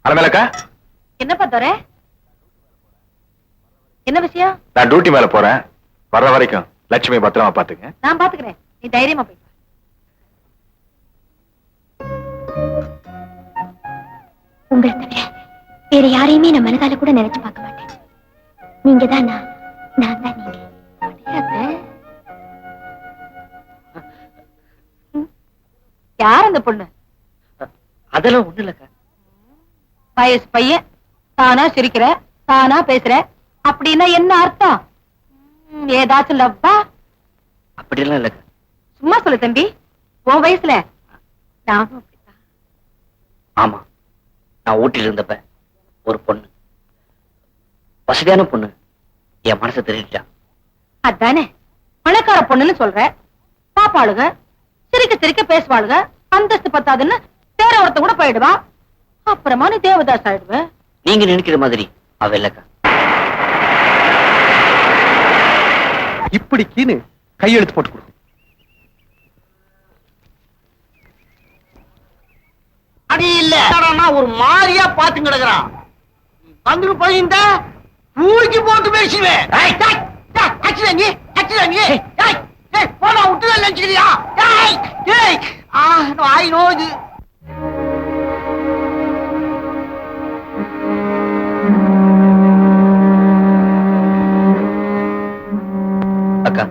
அலமேலக்கா, என்ன பார்த்தோர? என்ன விஷயம்? நான் டியூட்டி மேல போறேன். வர்ற வரைக்கும் லட்சுமி பத்திரமா பாத்துங்க. நான் பாத்துக்கிறேன், நீ தைரியமா போய். உங்களை தவிர வேற யாரையுமே நான் மனதால கூட நினைச்சு பார்க்க மாட்டேன். நீங்க தான் நான் தான் நீங்க. யார் அந்த பொண்ணு? அதெல்லாம் ஒண்ணு இல்லக்கா. வயசு பையன், தானா சிரிக்கிற, தானா பேசுற, அப்படின்னா என்ன அர்த்தம்? ஏதாச்சும் லவ்வா? அப்படியெல்லாம் இல்லக்கா. சும்மா சொல்லு தம்பி, உன் வயசுல நானும் அப்படித்தான். ஆமா, நான் ஊட்டில இருந்தப்ப ஒரு பொண்ணு, வசதியான பொண்ணு, என் மனசை திருடிட்டா. அதானே பணக்கார பொண்ணுன்னு சொல்ற. பாப்பாளுங்க சிரிக்க சிரிக்க பேசுவாளுங்க, அந்தஸ்து பத்தாதுன்னு வேற ஒருத்த கூட போயிடுவா. அப்புறமா நீ தேவதாஸ் ஆயிடுவ. நீங்க நினைக்கிற மாதிரி அவ இல்லக்கா. இப்படிக்குன்னு கையெழுத்து போட்டு கொடு. அது இல்ல ஒரு மாதிரியா பாத்து கிடக்குறான். வந்துட்டு போயிருந்தா பூரிக்கு போட்டு பேசுவேன். போனா விட்டு நினைச்சுக்கிறியா? ஆய் நோது. அக்கா,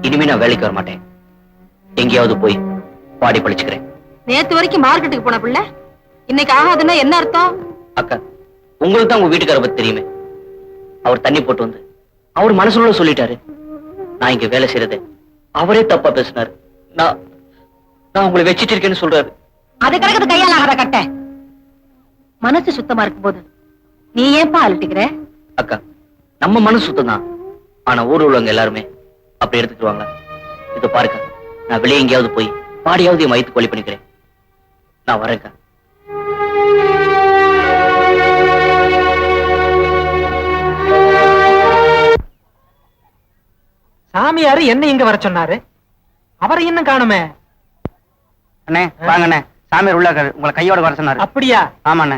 இனிமே நான் வேலைக்கு வர மாட்டேன். எங்கேயாவது போய் பாடி பழிச்சுக்கிறேன். நேத்து வரைக்கும் மார்க்கெட்டுக்கு போன பிள்ளை இன்னைக்கு ஆகாதுன்னா என்ன அர்த்தம்? அக்கா, உங்களுக்கு தான் உங்க வீட்டுக்கார பத்தி தெரியுமே. அவர் தண்ணி போட்டு வந்து அவர் மனசுல சொல்லிட்டாரு. நான் இங்க வேலை செய்யறது அவரே தப்பா பேசினாரு. நான் உங்களை வச்சிட்டு இருக்கேன்னு சொல்றாரு. அது கிடக்குது கையால் ஆகாத கட்ட. மனசு சுத்தமா இருக்கும் போது நீ ஏன்பா அழுட்டிக்கிற? அக்கா, நம்ம மனசு சுத்தம் தான். ஆனா ஊர் உள்ளவங்க எல்லாருமே அப்படி எடுத்துக்குவாங்க. இத பாருங்க, நான் வெளியே எங்கேயாவது போய் பாடியாவது என் வயிற்று கொலி பண்ணிக்கிறேன். நான் வரேன்க்கா. சாமியாரு என்ன இங்க வர சொன்னாரு? அவரை இன்னும் காணுமே. அண்ணே வாங்கண்ணே, சாமியார் உள்ள இருக்காரு, உங்களை கையோட வர சொன்னாரு. அப்படியா? ஆமாண்ணே.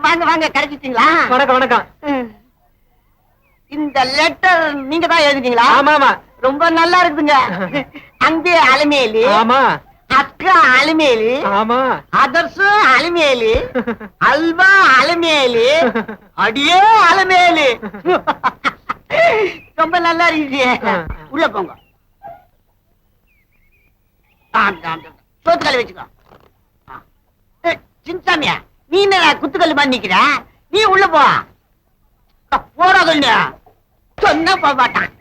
வாங்க வாங்க, கிடைச்சிட்டீங்களா? வணக்கம் வணக்கம். இந்த லெட்டர் நீங்க தான் எழுதிட்டீங்களா? ஆமா ஆமா. ரொம்ப நல்லா இருக்குதுங்க. அன்பே அலமேலு. ஆமா. அக்கா அலமேலு. ஆமா. அதர்சு அலமேலு. அல்வா அலமேலு. அடியே அலமேலு. ரொம்ப நல்லா இருக்கு. உள்ள போங்க. சோத்துக்கல் வச்சுக்கோ. சின்சாமியா, நீ என்ன குத்துக்கல் மாதிரி நிக்கிற? நீ உள்ள போ. போறாங்க சொன்ன போக மாட்டான்.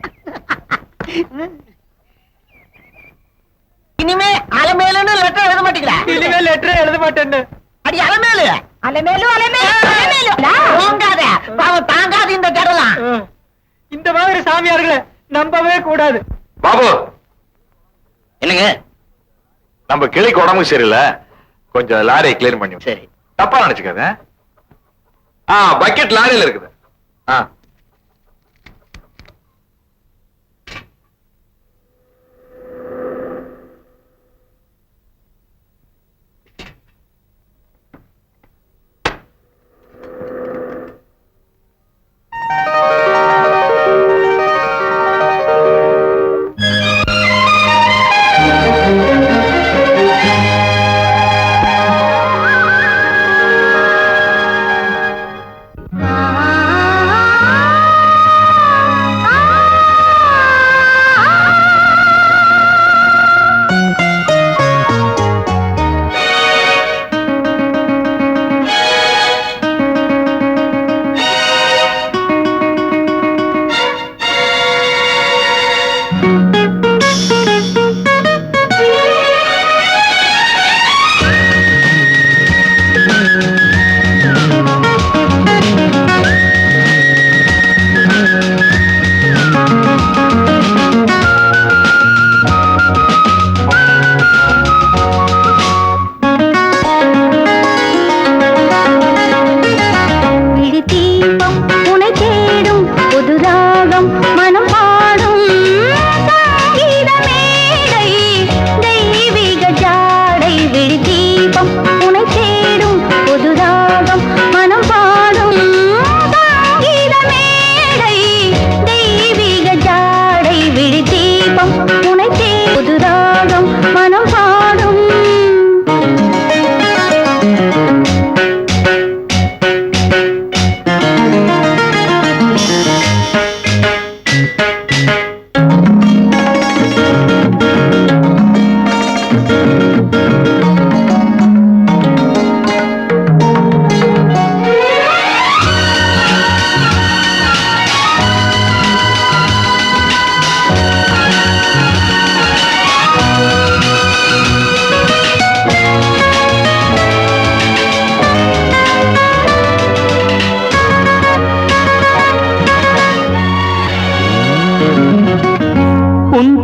இனிமே அலமேலுன்னு லெட்டர் எழுத மாட்டீங்களா? இனிமே லெட்டர் எழுத மாட்டேன்னு. அடி அலமேலு அலமேலு அலமேலு தாங்காத பாவம் தாங்காது இந்த கடலாம். இந்த மாதிரி சாமியார்களை நம்பவே கூடாது. பாபு, என்னங்க? நம்ம கிளிக்கு உடம்பு சரியில்லை, கொஞ்சம் லாரியை கிளியர் பண்ணி. சரி. தப்பா நினைச்சுக்காத. பக்கெட் லாரியில இருக்குது.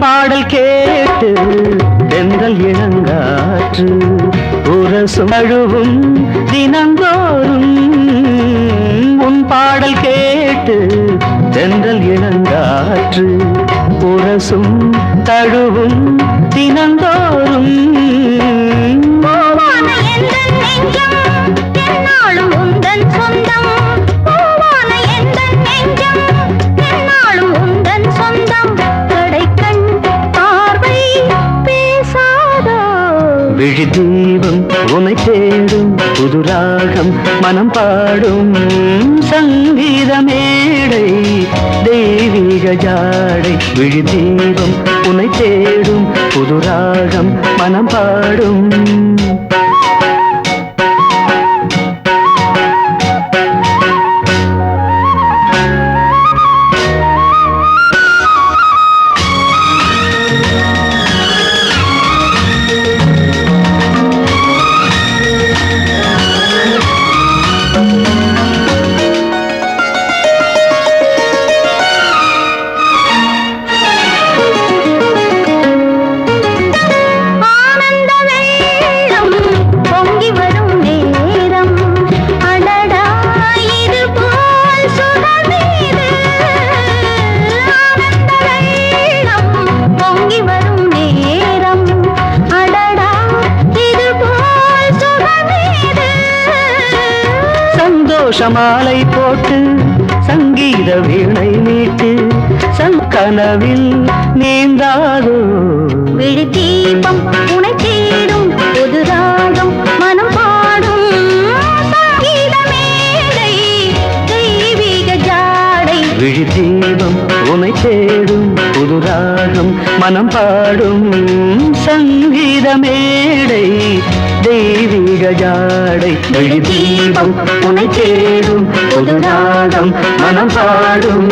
பாடல் கேட்டு தென்றல் இளங்காற்று உரசும் அழுவும் தினந்தோறும். உன் பாடல் கேட்டு தென்றல் இளங்காற்று உரசும் தழுவும் தினந்தோறும். விழி தீபம் உனை தேடும் புதுராகம் மனம் பாடும் சங்கீத மேடை தெய்வீக ஜாடை. விழி தீபம் உனை தேடும் புதுராகம் மனம் பாடும். மாலை போட்டு சங்கீத வீணை மீட்டு சங்கனவில் நீந்தாதோ. விழி தீபம் உனை தேடும் புது ராகம் மனம் பாடும் சங்கீத மேடை தெய்வீக ஜாடை. விழி தீபம் உனை தேடும் புது ராகம் மனம் பாடும் சங்கீத மேடை தெய்வீக ஜாடை. விழி தீபம் உனை தேடும் புது ராகம் மனம் பாடும்.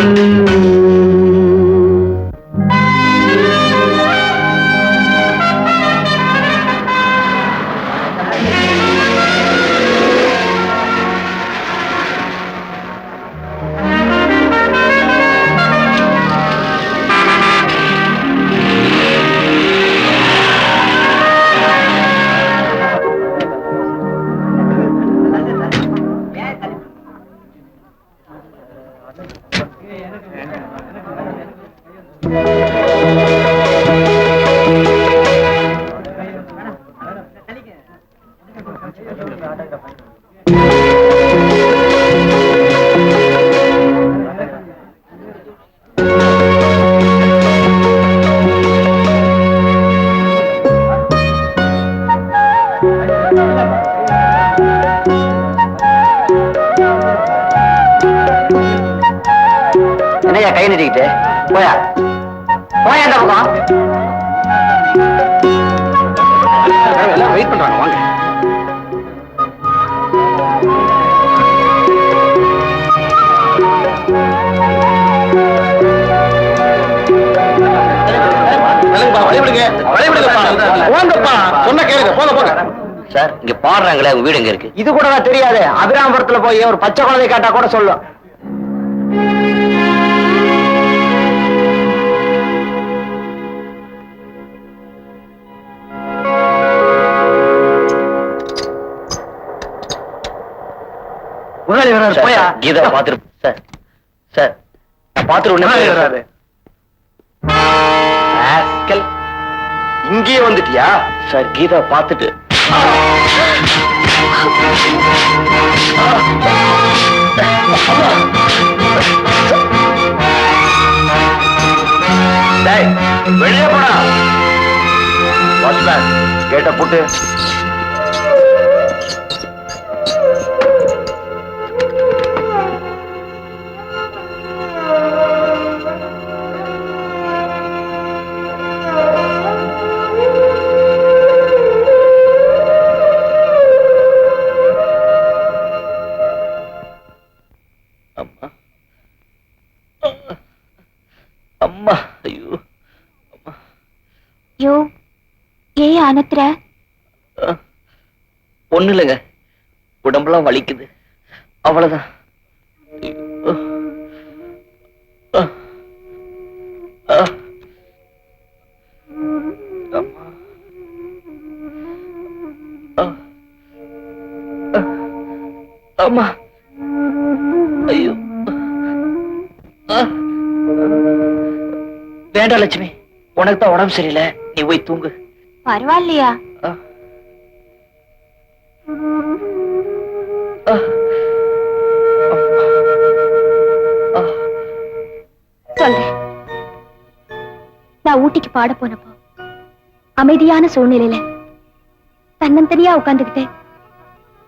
என்னையா கை நீட்டிக்கிட்டு போயா போயா அந்த பக்கம். எல்லாம் வெயிட் பண்றாங்க, வாங்க. சொன்ன கேளுங்க, போங்க போங்க. சார் இங்க பாடுறாங்களே உங்க வீடு எங்க இருக்கு? இது கூட தெரியாது. அபிராமபுரத்துல போய் ஒரு பச்சை குழந்தை கேட்டா கூட சொல்லும். போயா கீதா பாத்துரு. சார் சார் பாத்துரு. இங்கேயே வந்துட்டியா? சார் கீதா பாத்துட்டு வெளியே போடா. வாட்ச்மேன் கேட்ட போட்டு. அம்மா அம்மா ஐயோ யோ ஏன் அனுத்துற? ஒண்ணு இல்லைங்க, உடம்பெல்லாம் வலிக்குது, அவ்வளவுதான். அம்மா ஐயோ வேண்டாம் லட்சுமி, உனக்கு தான் உடம்பு சரியில்லை, நீ போய் தூங்கு. பரவாயில்லையா? சொல்றேன். நான் ஊட்டிக்கு பாட போனப்போ அமைதியான சூழ்நிலையில தன்னந்தனியா உட்கார்ந்துகிட்டு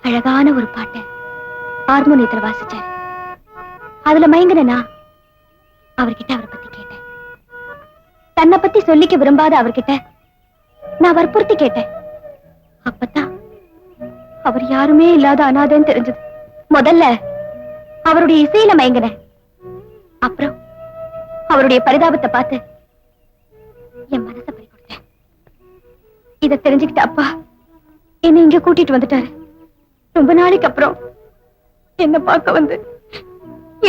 அழகான ஒரு பாட்டை ஹார்மோனியத்துல வாசிச்சாரு. அதுல மயங்கினா அவர்கிட்ட அவரை பத்தி கேட்டேன். தன்னை பத்தி சொல்லிக்க விரும்பாத அவர்கிட்ட நான் வற்புறுத்தி கேட்டேன். அப்பதான் அவர் யாருமே இல்லாத அனாதைன்னு தெரிஞ்சது. முதல்ல அவருடைய இசையில மயங்கினேன். அப்புறம் அவருடைய பரிதாபத்தை பார்த்து என் மனசை பறி கொடுத்தேன். இதை தெரிஞ்சுக்கிட்ட அப்பா என்னை இங்க கூட்டிட்டு வந்துட்டாரு. ரொம்ப நாளைக்கு அப்புறம் என்ன பார்க்க வந்து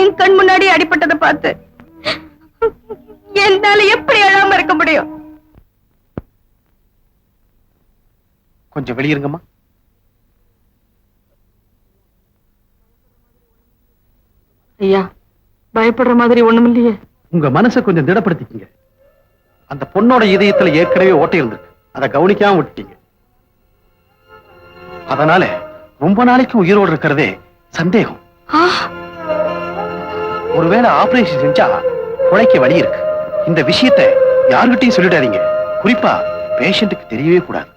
என் கண் முன்னாடி அடிபட்டதை பார்த்து என்னால எப்படி அழாம இருக்க முடியும்? கொஞ்சம் வெளியிருங்கம்மா. ஐயா, பயப்படுற மாதிரி ஒண்ணும் இல்லையே. உங்க மனசை கொஞ்சம் திடப்படுத்திக்கங்க. அந்த பொண்ணோட இதயத்துல ஏற்கனவே ஓட்டை இருந்திருக்கு, அதை கவனிக்காம விட்டுட்டீங்க. அதனால ரொம்ப நாளைக்கு உயிரோடு இருக்கிறதே சந்தேகம். ஒருவேளை ஆபரேஷன் செஞ்சா குழைக்க வழி இருக்கு. இந்த விஷயத்தை யாருகிட்டையும் சொல்லிடாதீங்க. குறிப்பா பேஷண்ட்டுக்கு தெரியவே கூடாது.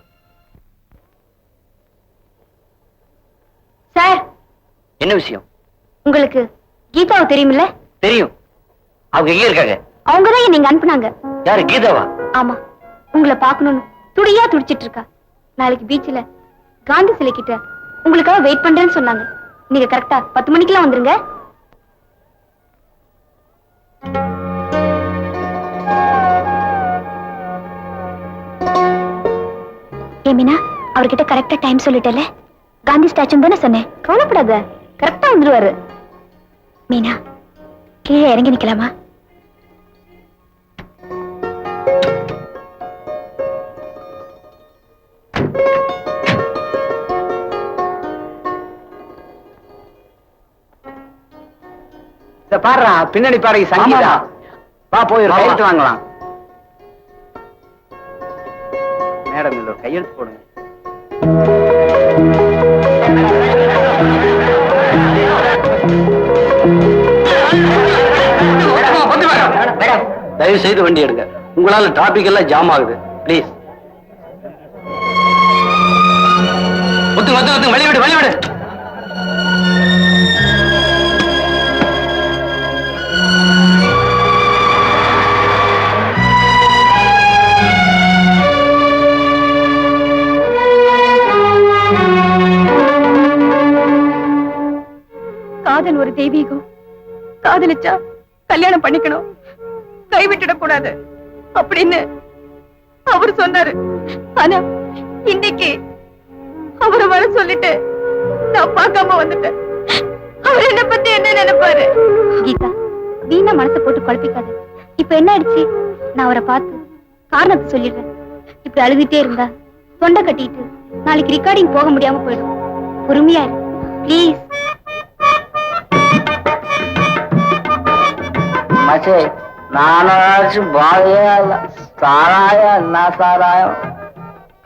சார், என்ன விஷயம்? உங்களுக்கு கீதாவை தெரியுமில்ல? தெரியும். அவங்க எங்க இருக்காங்க? அவங்கதான் நீங்க அனுப்புனாங்க. யாரு, கீதாவா? ஆமா, உங்களை பார்க்கணும்னு துடியா துடிச்சிட்டு இருக்கா. நாளைக்கு பீச்ல காந்தி சிலை கிட்ட உங்களுக்காக வெயிட் பண்றேன்னு சொன்னாங்க. நீங்க கரெக்டா 10 மணிக்கெல்லாம் வந்துருங்க. ஏமினா, அவர்கிட்ட கரெக்டா டைம் சொல்லிட்டல. காந்தி ஸ்டாச்சு தானே சொன்னேன். கவலைப்படாத, கரெக்டா வந்துருவாரு. மீனா, கீழே இறங்கி நிக்கலாமா? இத பாடுறா பின்னணி பாடகி சங்கீதா. வா போய் ஒரு கையெழுத்து வாங்கலாம். மேடம் இதுல ஒரு கையெழுத்து போடுங்க. தயவு செய்து வண்டி எடுங்க. உங்களால டிராபிக் எல்லாம் ஜாம் ஆகுது. ப்ளீஸ். வழிவிடு வழிவிடு. காதல் ஒரு தெய்வீகம். காதலிச்சா கல்யாணம் பண்ணிக்கணும், கைவிட்டுடக் கூடாது அப்படின்னு அவர் சொன்னாரு. ஆனா இன்னைக்கு அவரை வர சொல்லிட்டு நான் பார்க்காம வந்துட்டேன். அவர் என்ன பத்தி என்ன நினைப்பாரு? கீதா, வீணா மனசை போட்டு குழப்பிக்காது. இப்ப என்ன ஆயிடுச்சு? நான் அவரை பார்த்து காரணத்தை சொல்லிடுறேன். இப்படி அழுதுட்டே இருந்தா தொண்டை கட்டிட்டு நாளைக்கு ரெக்கார்டிங் போக முடியாம போயிடும். பொறுமையா இரு ப்ளீஸ். மச்சே நானாச்சும் பாதையா இல்ல சாராயா என்ன சாராயம்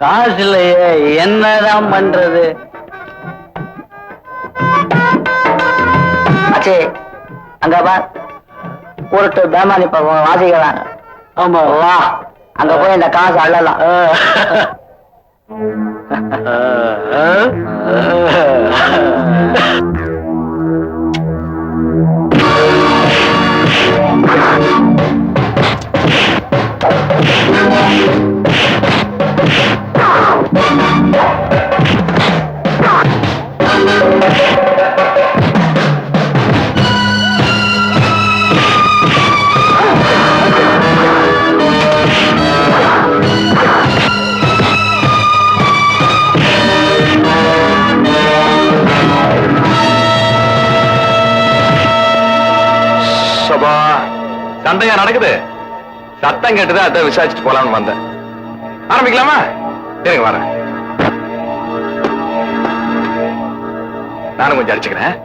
காசு இல்லையே என்னதான் பண்றது? மச்சே அங்க பார் ஒரு பேமானி பக்கம் வாசிக்கிறாங்க. ஆமா வா அங்க போய் இந்த காசு அள்ளலாம். சண்டையா நடக்குது. சத்தம் கேட்டது அதான் விசாரிச்சுட்டு போலாம்னு வந்தேன். ஆரம்பிக்கலாமா? எனக்கு வரேன். நானும் கொஞ்சம் அடிச்சுக்கிறேன்.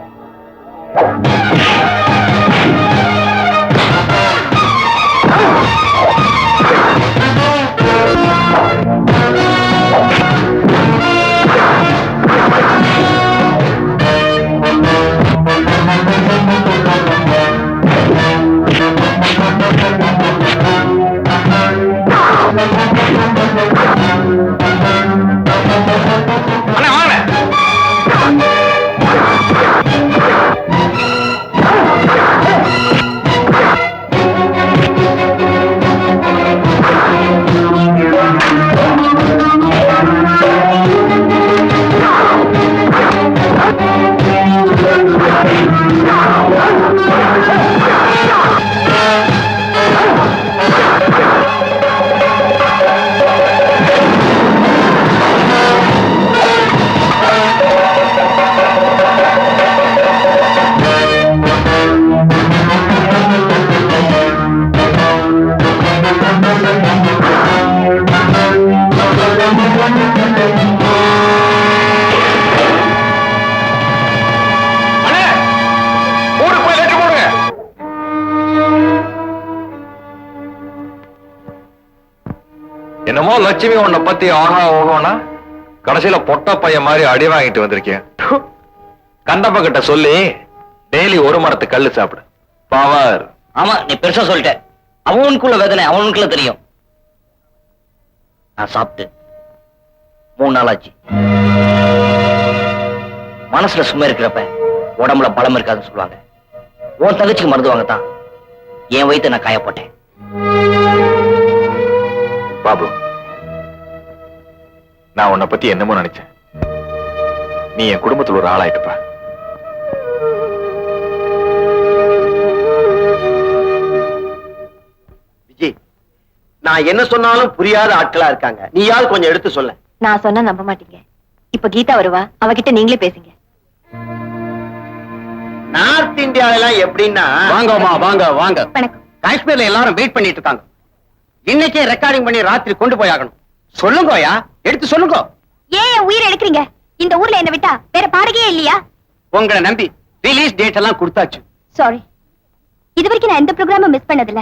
என்னமோ லட்சுமி உன்னை பத்தி ஆகா ஓகோனா கடைசியில பொட்ட பையன் மாதிரி அடி வாங்கிட்டு வந்திருக்கேன். கண்டப்ப கிட்ட சொல்லி டெய்லி ஒரு மரத்து கல்லு சாப்பிடு. பவர். ஆமா நீ பெருசா சொல்லிட்ட. அவனுக்குள்ள வேதனை அவனுக்குள்ள தெரியும். நான் சாப்பிட்டு 3 நாள் ஆச்சு. மனசுல சும்மா இருக்கிறப்ப உடம்புல பலம் இருக்காதுன்னு சொல்லுவாங்க. உன் தங்கச்சிக்கு மருந்து வாங்கத்தான் என் வயித்தை நான் காயப்போட்டேன். பாபு, நான் உன்னை பத்தி என்னமோ நினைச்சேன். நீ என் குடும்பத்துல ஒரு ஆளாயிட்டுப்பா. விஜய், நான் என்ன சொன்னாலும் புரியாத ஆட்களா இருக்காங்க. நீயாவது கொஞ்சம் எடுத்து சொல்ல. நான் சொன்னா நம்ப மாட்டீங்க. இப்ப கீதா வருவா, அவகிட்ட நீங்களே பேசுங்க. நார்த் இந்தியாவில எப்படின்னா வாங்கம்மா வாங்க வாங்க. வணக்கம். காஷ்மீர்ல எல்லாரும் வெயிட் பண்ணிட்டு இருக்காங்க. இன்னைக்கே ரெக்கார்டிங் பண்ணி ராத்திரி கொண்டு போய் ஆகணும். சொல்லுங்கயா, எடுத்து சொல்லுங்க. ஏன் என் உயிரை எடுக்கிறீங்க? இந்த ஊர்ல என்ன விட்டா வேற பாடகையே இல்லையா? உங்களை நம்பி ரிலீஸ் டேட் எல்லாம் கொடுத்தாச்சு. சாரி, இது வரைக்கும் நான் எந்த ப்ரோக்ராமும் மிஸ் பண்ணதில்ல.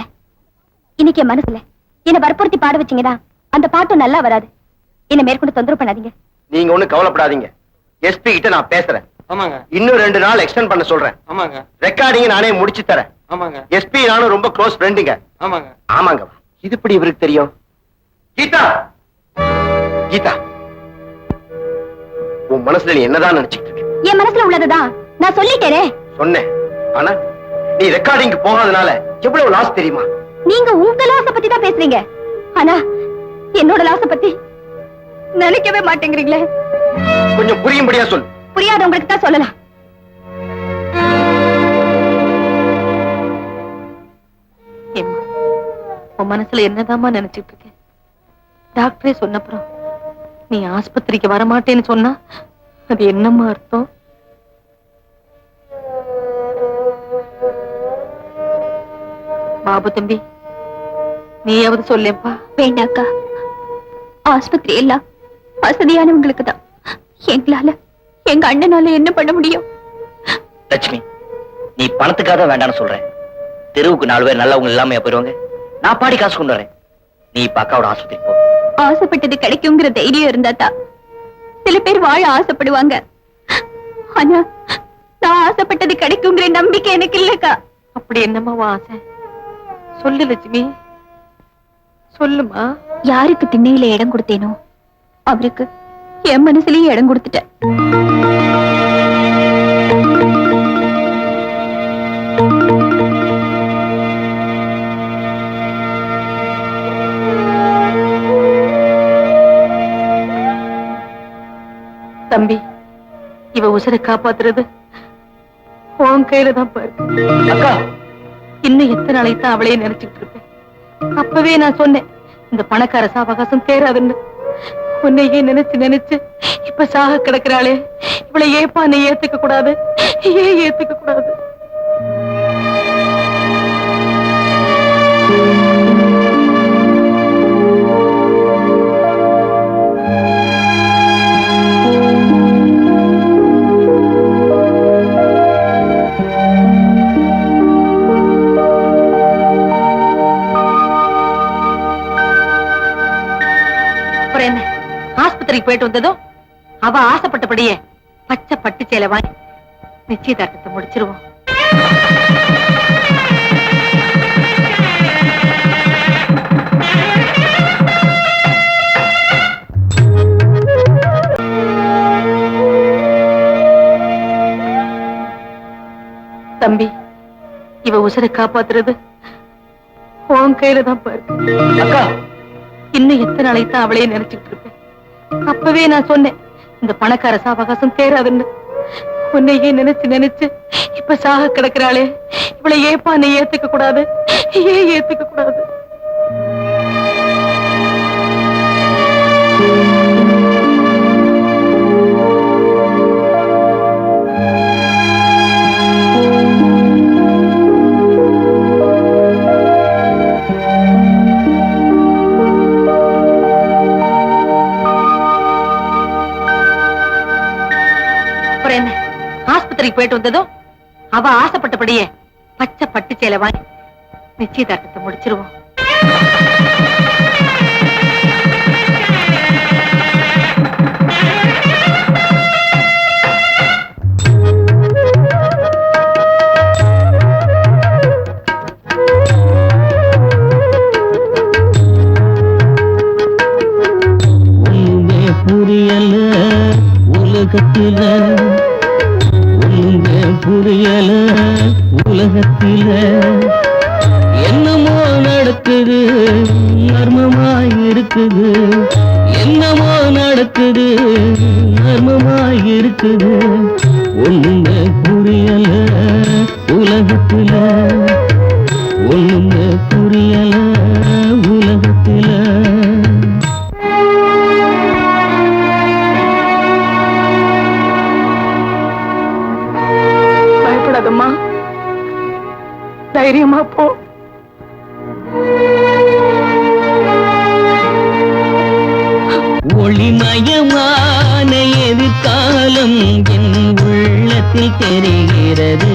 இன்னைக்கு என் மனசுல என்ன வற்புறுத்தி பாட வச்சீங்கன்னா அந்த பாட்டும் நல்லா வராது. என்ன மேற்கொண்டு தொந்தரவு பண்ணாதீங்க. நீங்க ஒண்ணு கவலைப்படாதீங்க. எஸ்பி கிட்ட நான் பேசுறேன். ஆமாங்க இன்னும் 2 நாள் எக்ஸ்டெண்ட் பண்ண சொல்றேன். ஆமாங்க ரெக்கார்டிங் நானே முடிச்சு தரேன். ஆமாங்க எஸ்பி நானும் ரொம்ப க்ளோஸ் ஃப்ரெண்டுங்க. ஆமாங்க ஆமாங்க. இது எப்படி இவருக்கு தெரியும்? கீதா, கீதா, உன் மனசுல நீ என்னதான் நினைச்சிட்டு இருக்க? என் மனசுல உள்ளதுதான் நான் சொல்லிட்டேனே. சொன்னேன். ஆனா நீ ரெக்கார்டிங்க்கு போகாதனால எவ்வளவு லாஸ் தெரியுமா? நீங்க உங்க லாஸ பத்தி தான் பேசுறீங்க. ஆனா என்னோட லாஸ பத்தி நினைக்கவே மாட்டேங்கிறீங்களே. கொஞ்சம் புரியும்படியா சொல். புரியாதவங்களுக்கு தான் சொல்லலாம். உன் மனசுல என்னதாம்மா நினைச்சிட்டு இருக்க? டாக்டரே சொன்னப்புறம் நீ ஆஸ்பத்திரிக்கு வரமாட்டேன்னு சொன்னா அது என்னம்மா அர்த்தம்? பாபு தம்பி, நீயாவது சொல்லேப்பா. வேண்டாக்கா, ஆஸ்பத்திரி எல்லாம் வசதியானவங்களுக்கு தான். எங்களால, எங்க அண்ணனால என்ன பண்ண முடியும்? லட்சுமி, நீ பணத்துக்காக வேண்டாம்னு சொல்றேன். தெருவுக்கு 4 பேர் நல்லவங்க இல்லாம போயிருவாங்க. நான் பாடி காசு கொண்டு வரேன். நீ இப்ப அக்காவோட ஆஸ்பத்திரி போ. ஆசைப்பட்டது கிடைக்குங்கிற தைரியம் இருந்தா தான் சில பேர் வாழ ஆசைப்படுவாங்க. ஆனா நான் ஆசைப்பட்டது கிடைக்குங்கிற நம்பிக்கை எனக்கு இல்லக்கா. அப்படி என்னம்மா ஆசை? சொல்லு லட்சுமி, சொல்லுமா. யாருக்கு திண்ணையில இடம் கொடுத்தேனோ அவருக்கு என் மனசுலயும் இடம் கொடுத்துட்டேன். தம்பி, இவ உசுரை காப்பாத்துறது உன் கையில தான் பாரு. அக்கா, இன்னும் எத்தனை நாளைக்கு அவளையே நினைச்சுட்டு இருப்பேன். அப்பவே நான் சொன்னேன், இந்த பணக்கார சாவகாசம் தேராதுன்னு. உன்னையே நினைச்சு நினைச்சு இப்ப சாக கிடக்குறாளே, இவளை ஏப்பா நீ ஏத்துக்க கூடாது? ஏன் ஏத்துக்க கூடாது? ஆஸ்பத்திரிக்கு போயிட்டு வந்ததும் அவ ஆசைப்பட்டபடியே பச்சை பட்டு சேலை வாங்கி நிச்சயதார்த்தத்தை முடிச்சிருவோம். தம்பி, இவ உசுரை காப்பாத்துறது உன் கையில தான் பாரு. அக்கா, இன்னும் எத்தனை நாளைக்கு தான் அவளையே நினைச்சுட்டு இருப்பேன். அப்பவே நான் சொன்னேன், இந்த பணக்கார சாவகாசம் தேராதுன்னு. உன்னையே நினைச்சு நினைச்சு இப்ப சாக கிடக்குறாளே, இவளை ஏப்பா நீ ஏத்துக்க கூடாது? ஏன் ஏத்துக்க கூடாது? ஆஸ்பத்திரிக்கு போயிட்டு வந்ததும் அவ ஆசைப்பட்டபடியே பச்சை பட்டு சேலை வாங்கி நிச்சயதார்த்தத்தை முடிச்சிருவோம். புரியல உலகத்தில, ஒண்ணுங்க புரியல உலகத்தில, என்னமோ நடக்குது மர்மமாய் இருக்குது, என்னமோ நடக்குது மர்மமாய் இருக்குது, ஒண்ணுங்க புரியல உலகத்தில, ஒண்ணுங்க புரியல உலகத்தில. பயப்படாதம்மா, தைரியமா போ. ஒளிமயமான எதிர்காலம் என் உள்ளத்தில் தெரிகிறது.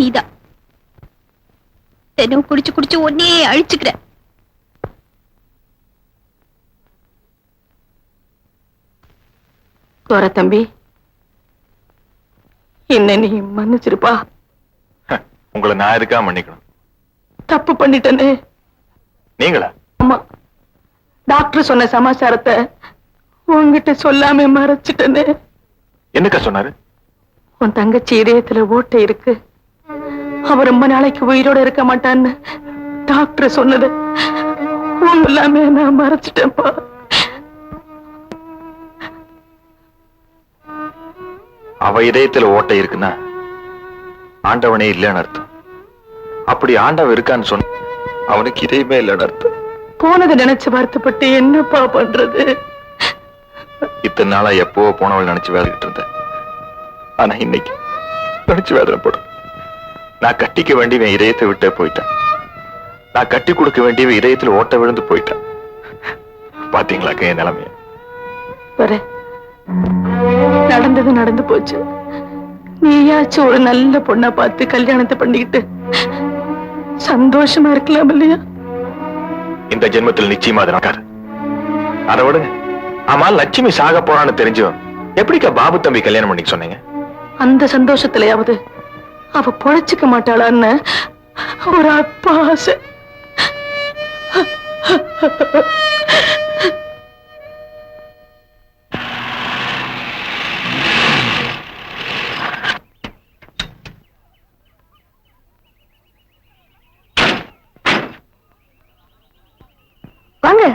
நீதான். தினம் குடிச்சு குடிச்சு ஒன்னே அழிச்சுக்கிற. கோர தம்பி, என்ன நீ மன்னிச்சிருப்பா. உங்களை நான் இருக்கா மன்னிக்கணும்? தப்பு பண்ணிட்டனே. நீங்களா? ஆமா, டாக்டர் சொன்ன சமாச்சாரத்தை உன்கிட்ட சொல்லாம மறைச்சிட்டனே. என்னக்கா சொன்னாரு? உன் தங்கச்சி இதயத்துல ஓட்டை இருக்கு, அவ ரொம்ப நாளைக்கு உயிரோட இருக்க மாட்டான்னு டாக்டர் சொன்னது எல்லாமே நான் மறைச்சிட்டேன்ப்பா. அவ இதயத்துல ஓட்டை இருக்குன்னா ஆண்டவனே இல்லைன்னு அர்த்தம். அப்படி ஆண்டவன் இருக்கான்னு சொன்ன அவனுக்கு இதயமே இல்லைன்னு அர்த்தம். போனதை நினைச்சு வருத்தப்பட்டு என்னப்பா பண்றது? இத்தனை நாளா எப்போ போனவள் நினைச்சு வேலைக்கிட்டு இருந்தேன். ஆனா இன்னைக்கு நினைச்சு வேதனைப்படும். நான் கட்டிக்க வேண்டியவன் இதயத்தை விட்டே போயிட்டேன். நான் கட்டி கொடுக்க வேண்டியவன் இதயத்துல ஓட்ட விழுந்து போயிட்டேன். பாத்தீங்களா என் நிலைமைய? நடந்தது நடந்து போச்சு. நீயாச்சும் ஒரு நல்ல பொண்ணா பார்த்து கல்யாணத்தை பண்ணிக்கிட்டு சந்தோஷமா இருக்கலாம் இல்லையா? இந்த ஜென்மத்தில் நிச்சயமா அது நடக்காது. அதை விடுங்க. ஆமா, லட்சுமி சாக போறான்னு தெரிஞ்சும் எப்படிக்கா பாபு தம்பி கல்யாணம் பண்ணிக்க சொன்னீங்க? அந்த சந்தோஷத்திலேயாவது அவ பொழைச்சுக்க மாட்டாளான்னு ஒரு அப்பா ஆசை. வாங்க.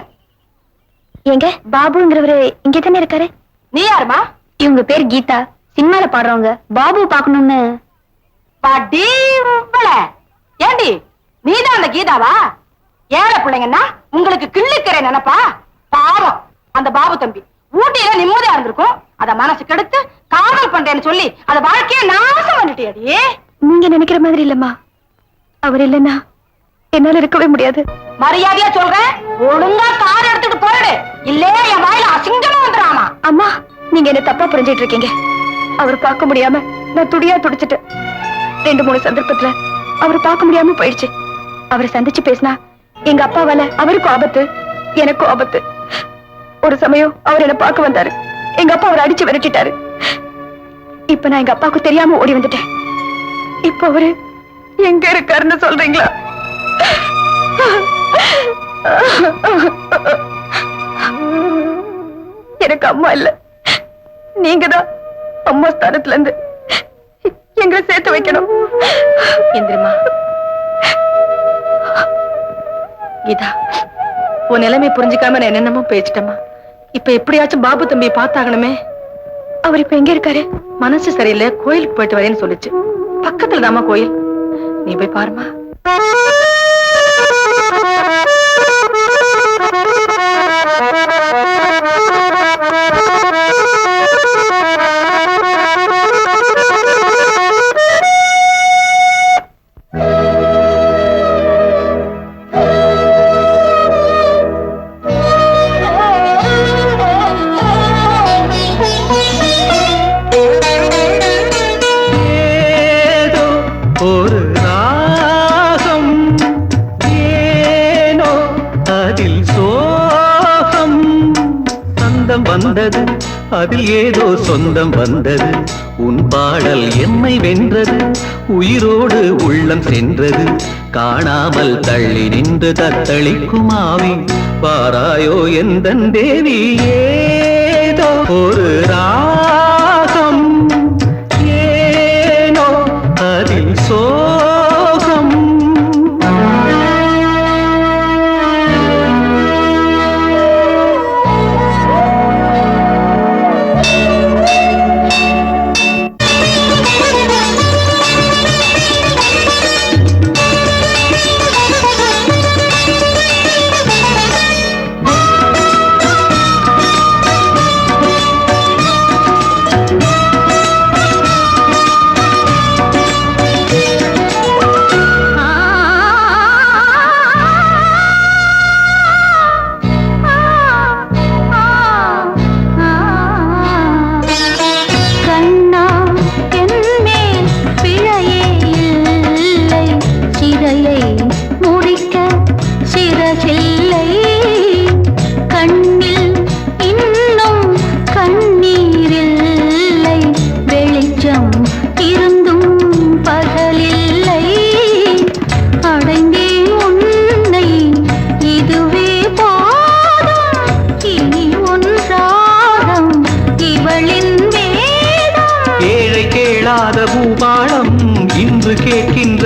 எங்க பாபுங்கிறவரு இங்க தானே இருக்காரு? நீ யாருமா? இவங்க பேர் கீதா, சினிமால பாடுறவங்க. பாபு பாக்கணும்னு. ஏண்டி நீதான் அந்த கீதாவா? ஏழை பிள்ளைங்கன்னா உங்களுக்கு கிள்ளிக்கிற நினைப்பா? பாவம் அந்த பாபு தம்பி ஊட்டியில நிம்மதியா இருந்திருக்கும். அத மனசு கெடுத்து காதல் பண்றேன்னு சொல்லி அத வாழ்க்கைய நாசம் பண்ணிட்டியடி. நீங்க நினைக்கிற மாதிரி இல்லம்மா. அவர் இல்லைன்னா என்னால இருக்கவே முடியாது. மரியாதையா சொல்றேன், ஒழுங்கா கார் எடுத்துட்டு போயிடு, இல்லே என் வாயில அசிங்கமா வந்துடாமா. அம்மா, நீங்க என்ன தப்பா புரிஞ்சிட்டு இருக்கீங்க. அவர் பார்க்க முடியாம நான் துடியா துடிச்சிட்டு 2-3 சந்தர்ப்பத்துல அவர் பார்க்க முடியாம போயிடுச்சு. அவரை சந்திச்சு பேசினா எங்க அப்பாவால அவருக்கும் ஆபத்து, எனக்கும் ஆபத்து. ஒரு சமயம் அவர் என்ன பார்க்க வந்தாரு. எங்க அப்பா அவரை அடிச்சு விரட்டிட்டாரு. இப்ப நான் எங்க அப்பாவுக்கு தெரியாம ஓடி வந்துட்டேன். இப்ப அவரு எங்க இருக்காருன்னு சொல்றீங்களா? எனக்கு அம்மா இல்ல, நீங்கதான் அம்மா ஸ்தானத்துல இருந்து எங்களை சேர்த்து வைக்கணும். இந்திரமா, கீதா, உன் நிலைமை புரிஞ்சுக்காம நான் என்னென்னமோ பேசிட்டேம்மா. இப்ப எப்படியாச்சும் பாபு தம்பியை பார்த்தாகணுமே. அவர் இப்ப எங்க இருக்காரு? மனசு சரியில்லை, கோயிலுக்கு போயிட்டு வரேன்னு சொல்லிச்சு. பக்கத்துல தாமா கோயில், நீ போய் பாருமா. வந்தது அதில் ஏதோ சொந்தம் வந்தது. உன் பாடல் என்னை வென்றது, உயிரோடு உள்ளம் சென்றது. காணாமல் தள்ளி நின்று தத்தளிக்கும் ஆவி பாராயோ எந்தன் தேவி. ஏதோ ஒரு ராகம், ஏனோ அதில் சோகம்.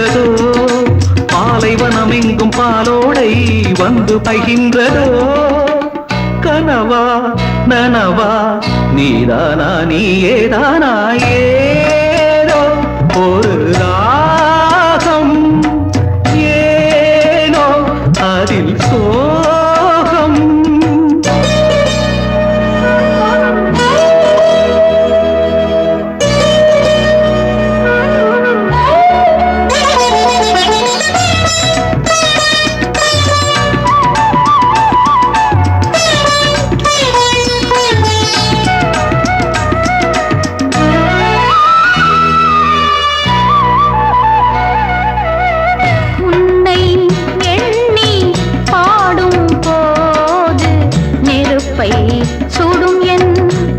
பொழிகின்றதோ பாலைவனம் எங்கும் பாலோடை வந்து பகின்றதோ கனவா நனவா நீதானா நீயேதானா ஏதோ ஒரு ராகம் ஏனோ அதில் சோகம் சுடும் என்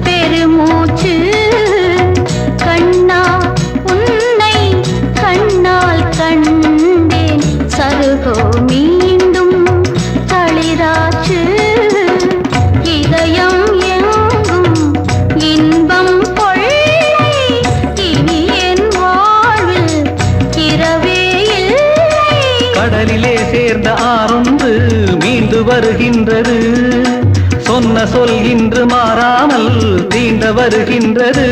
பெருமூச்சு கண்ணா உன்னை கண்ணால் கண்டேன் சருகோ மீண்டும் தளிராச்சு இதயம் எங்கும் இன்பம் கொள்ளை இனி என் வாழ்வில் இரவே இல்லை கடலிலே சேர்ந்த ஆறொன்று மீண்டு வருகின்றது சொன்ன சொல் இன்று மாறாமல் தீண்ட வருகின்றது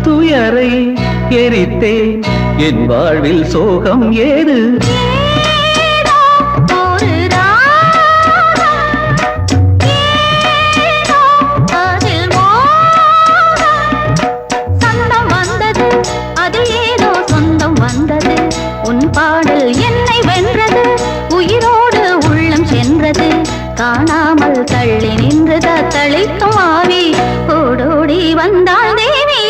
துயரை எரித்தேன் என் வாழ்வில் சோகம் ஏது சொந்தம் வந்தது அது ஏதோ சொந்தம் வந்தது உன் பாடல் என்னை வென்றது உயிரோடு உள்ளம் சென்றது காணாமல் தள்ளி நின்று தத்தளிக்கும் ஆவி ஓடோடி வந்தாள் தேவி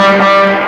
அதில்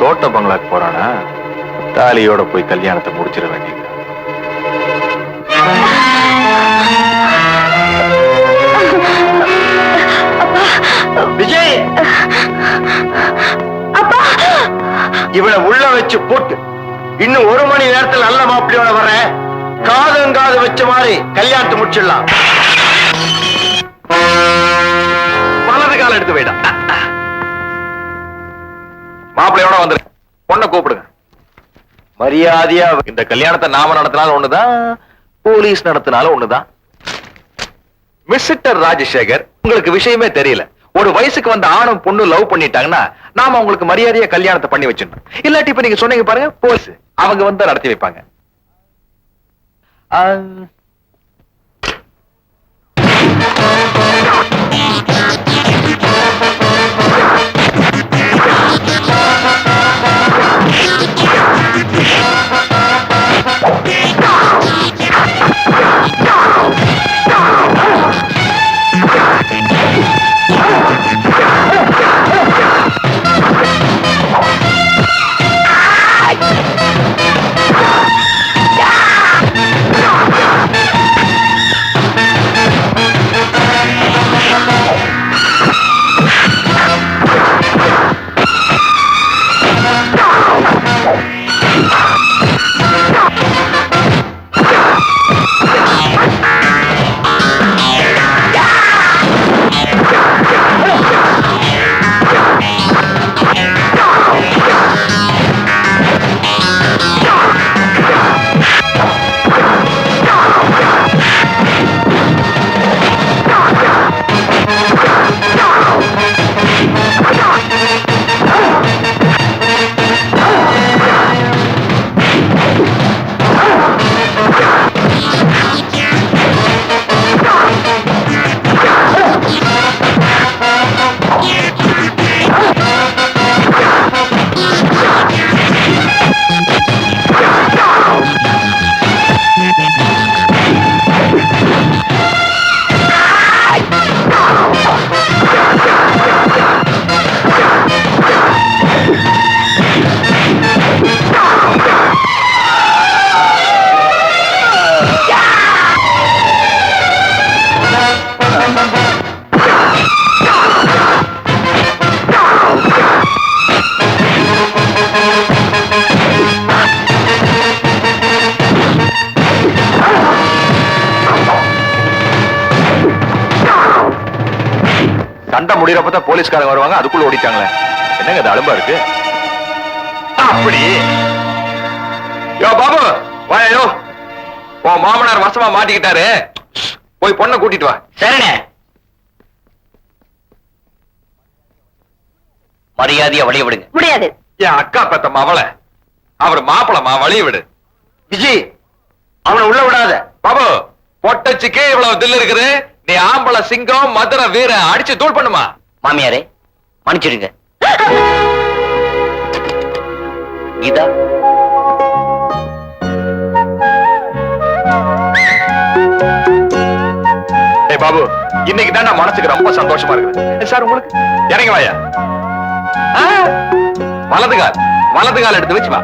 தோட்ட பங்களாக்கு போறானா தாலியோட போய் கல்யாணத்தை முடிச்சிட வேண்டியது. விஜய் இவனை உள்ள வச்சு போட்டு இன்னும் 1 மணி நேரத்தில் நல்ல மாப்பிள்ளையோட வர காது வச்ச மாதிரி கல்யாணத்தை முடிச்சிடலாம். வலது கால எடுத்து போயிடா. மாப்பிள்ளையோட வந்துரு, பொண்ணை கூப்பிடுங்க. மரியாதையா இந்த கல்யாணத்தை நாம நடத்தினாலும் ஒண்ணுதான், போலீஸ் நடத்தினாலும் ஒண்ணுதான். மிஸ்டர் ராஜசேகர், உங்களுக்கு விஷயமே தெரியல. ஒரு வயசுக்கு வந்த ஆணும் பொண்ணு லவ் பண்ணிட்டாங்கன்னா நாம அவங்களுக்கு மரியாதையா கல்யாணத்தை பண்ணி வச்சிடணும். இல்லாட்டி இப்ப நீங்க சொன்னீங்க பாருங்க, போலீஸ் அவங்க வந்து நடத்தி வைப்பாங்க. சண்டை முடியறப்பதான் போலீஸ்காரங்க வருவாங்க, அதுக்குள்ள ஓடிட்டாங்களே. என்னங்க அது அலும்பா இருக்கு? அப்படி யோ பாபு வாயோ, உன் மாமனார் வசமா மாட்டிக்கிட்டாரு, போய் பொண்ணை கூட்டிட்டு வா. சரிண்ணே. மரியாதையா வழிய விடுங்க. முடியாது. என் அக்கா பெத்த மவளை, அவர் மாப்பிளமா, வழிய விடு. விஜய், அவனை உள்ள விடாத. பாபு, பொட்டச்சுக்கே இவ்வளவு தில்லு இருக்குது, நீ ஆம்பளை சிங்கம் மதுரை வீர அடிச்சு தூள் பண்ணுமா? மாமியாரே மன்னிச்சிடுங்க. கீதா, ஏய் பாபு, இன்னைக்கு தான் மனசுக்கு ரொம்ப சந்தோஷமா இருக்குது. சார் உங்களுக்கு இறங்கி வாயா. வலது கால் எடுத்து வச்சு வா.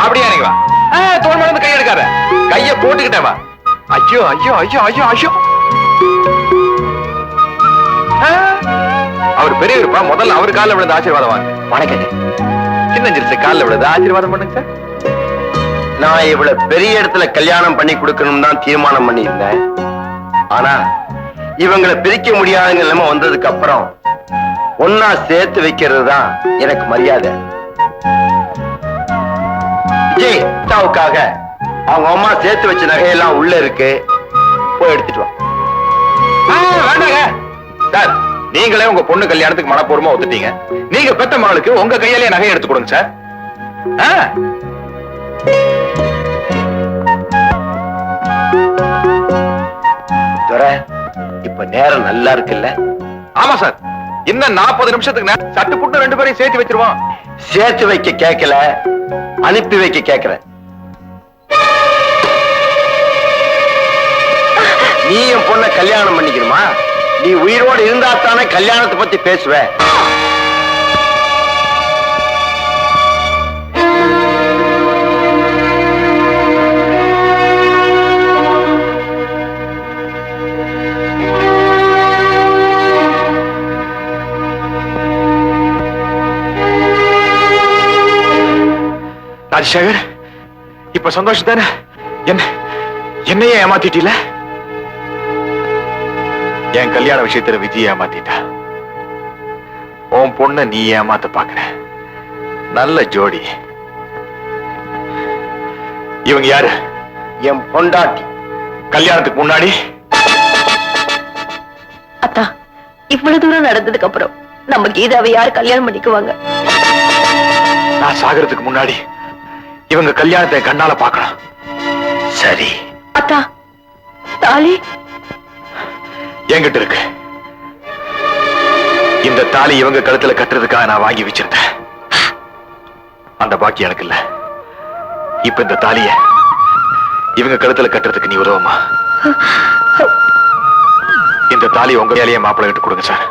அப்படியே இறங்கி வா. தோல் மறந்து கை எடுக்காத, கைய போட்டுக்கிட்டே வா. ஐயோ ஐயோ ஐயோ ஐயோ ஐயோ. அவர் பெரியவருப்பா, முதல்ல அவர் காலில் விழுந்து ஆசீர்வாதம் வாங்க. வணக்கங்க. சின்ன சிறுசு காலில் விழுந்து ஆசீர்வாதம் பண்ணுங்க சார். நான் இவ்வளவு பெரிய இடத்துல கல்யாணம் பண்ணி கொடுக்கணும் தான் தீர்மானம் பண்ணியிருந்தேன். ஆனா இவங்களை பிரிக்க முடியாத நிலைமை வந்ததுக்கு அப்புறம் ஒன்னா சேர்த்து வைக்கிறது தான் எனக்கு மரியாதை. விஜய், அக்காவுக்காக அவங்க அம்மா சேர்த்து வச்ச நகையெல்லாம் உள்ள இருக்கு, போய் எடுத்துட்டு வா. வேண்டாங்க சார், நீங்களே உங்க பொண்ணு கல்யாணத்துக்கு மனப்பூர்வமா ஒத்துட்டீங்க. நீங்க பெத்த மகளுக்கு உங்க கையாலே நகை எடுத்து கொடுங்க சார். இப்ப நேரம் நல்லா இருக்குல்ல? ஆமா சார், இன்னும் 40 நிமிஷத்துக்கு சட்டு புட்டு 2 பேரையும் சேர்த்து வச்சிருவோம். சேர்த்து வைக்க கேட்கல, அனுப்பி வைக்க கேட்கிறேன். நீ என் பொண்ண கல்யாணம் பண்ணிக்கணுமா? நீ உயிரோடு இருந்தா தானே கல்யாணத்தை பத்தி பேசுவ. ராஜசேகர், இப்ப சந்தோஷம் தானே? என்னையே ஏமாத்திட்டீல? என் கல்யாண விஷயத்துல விஜய் ஏமாத்திட்டா, உன் பொண்ண நீ ஏமாத்த பாக்குற. நல்ல ஜோடி. இவங்க யாரு? என் பொண்டாட்டி. கல்யாணத்துக்கு முன்னாடி அத்தா, இவ்வளவு தூரம் நடந்ததுக்கு அப்புறம் நம்ம கீதாவை யார் கல்யாணம் பண்ணிக்குவாங்க? நான் சாகிறதுக்கு முன்னாடி இவங்க கல்யாணத்தை கண்ணால பார்க்கணும். சரி அத்தா, தாலி என்கிட்ட இருக்கு. இந்த தாலி இவங்க கழுத்துல கட்டுறதுக்காக நான் வாங்கி வச்சிருந்தேன். அந்த பாக்கி எனக்கு இல்ல. இப்ப இந்த தாலிய இவங்க கழுத்துல கட்டுறதுக்கு நீ உதவுமா? இந்த தாலி உங்க கையாலேயே மாப்பிள்ளை கிட்ட கொடுங்க சார்.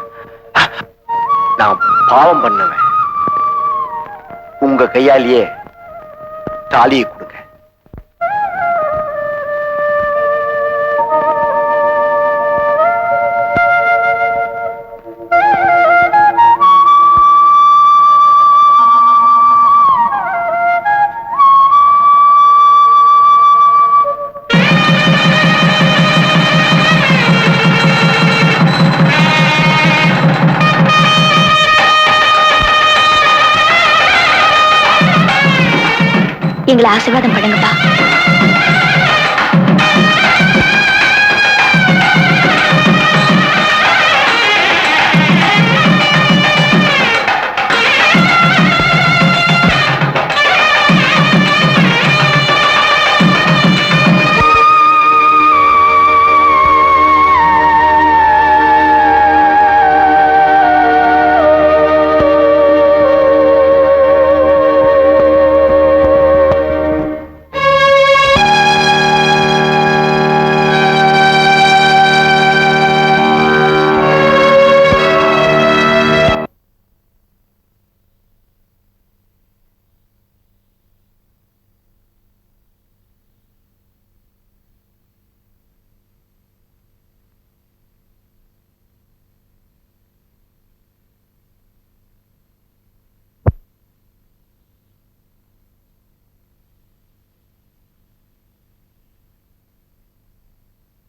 நான் பாவம் பண்ணுவேன், உங்க கையாலேயே தாலியை கொடுங்க. எங்களை ஆசீர்வாதம் பண்ணுங்கப்பா.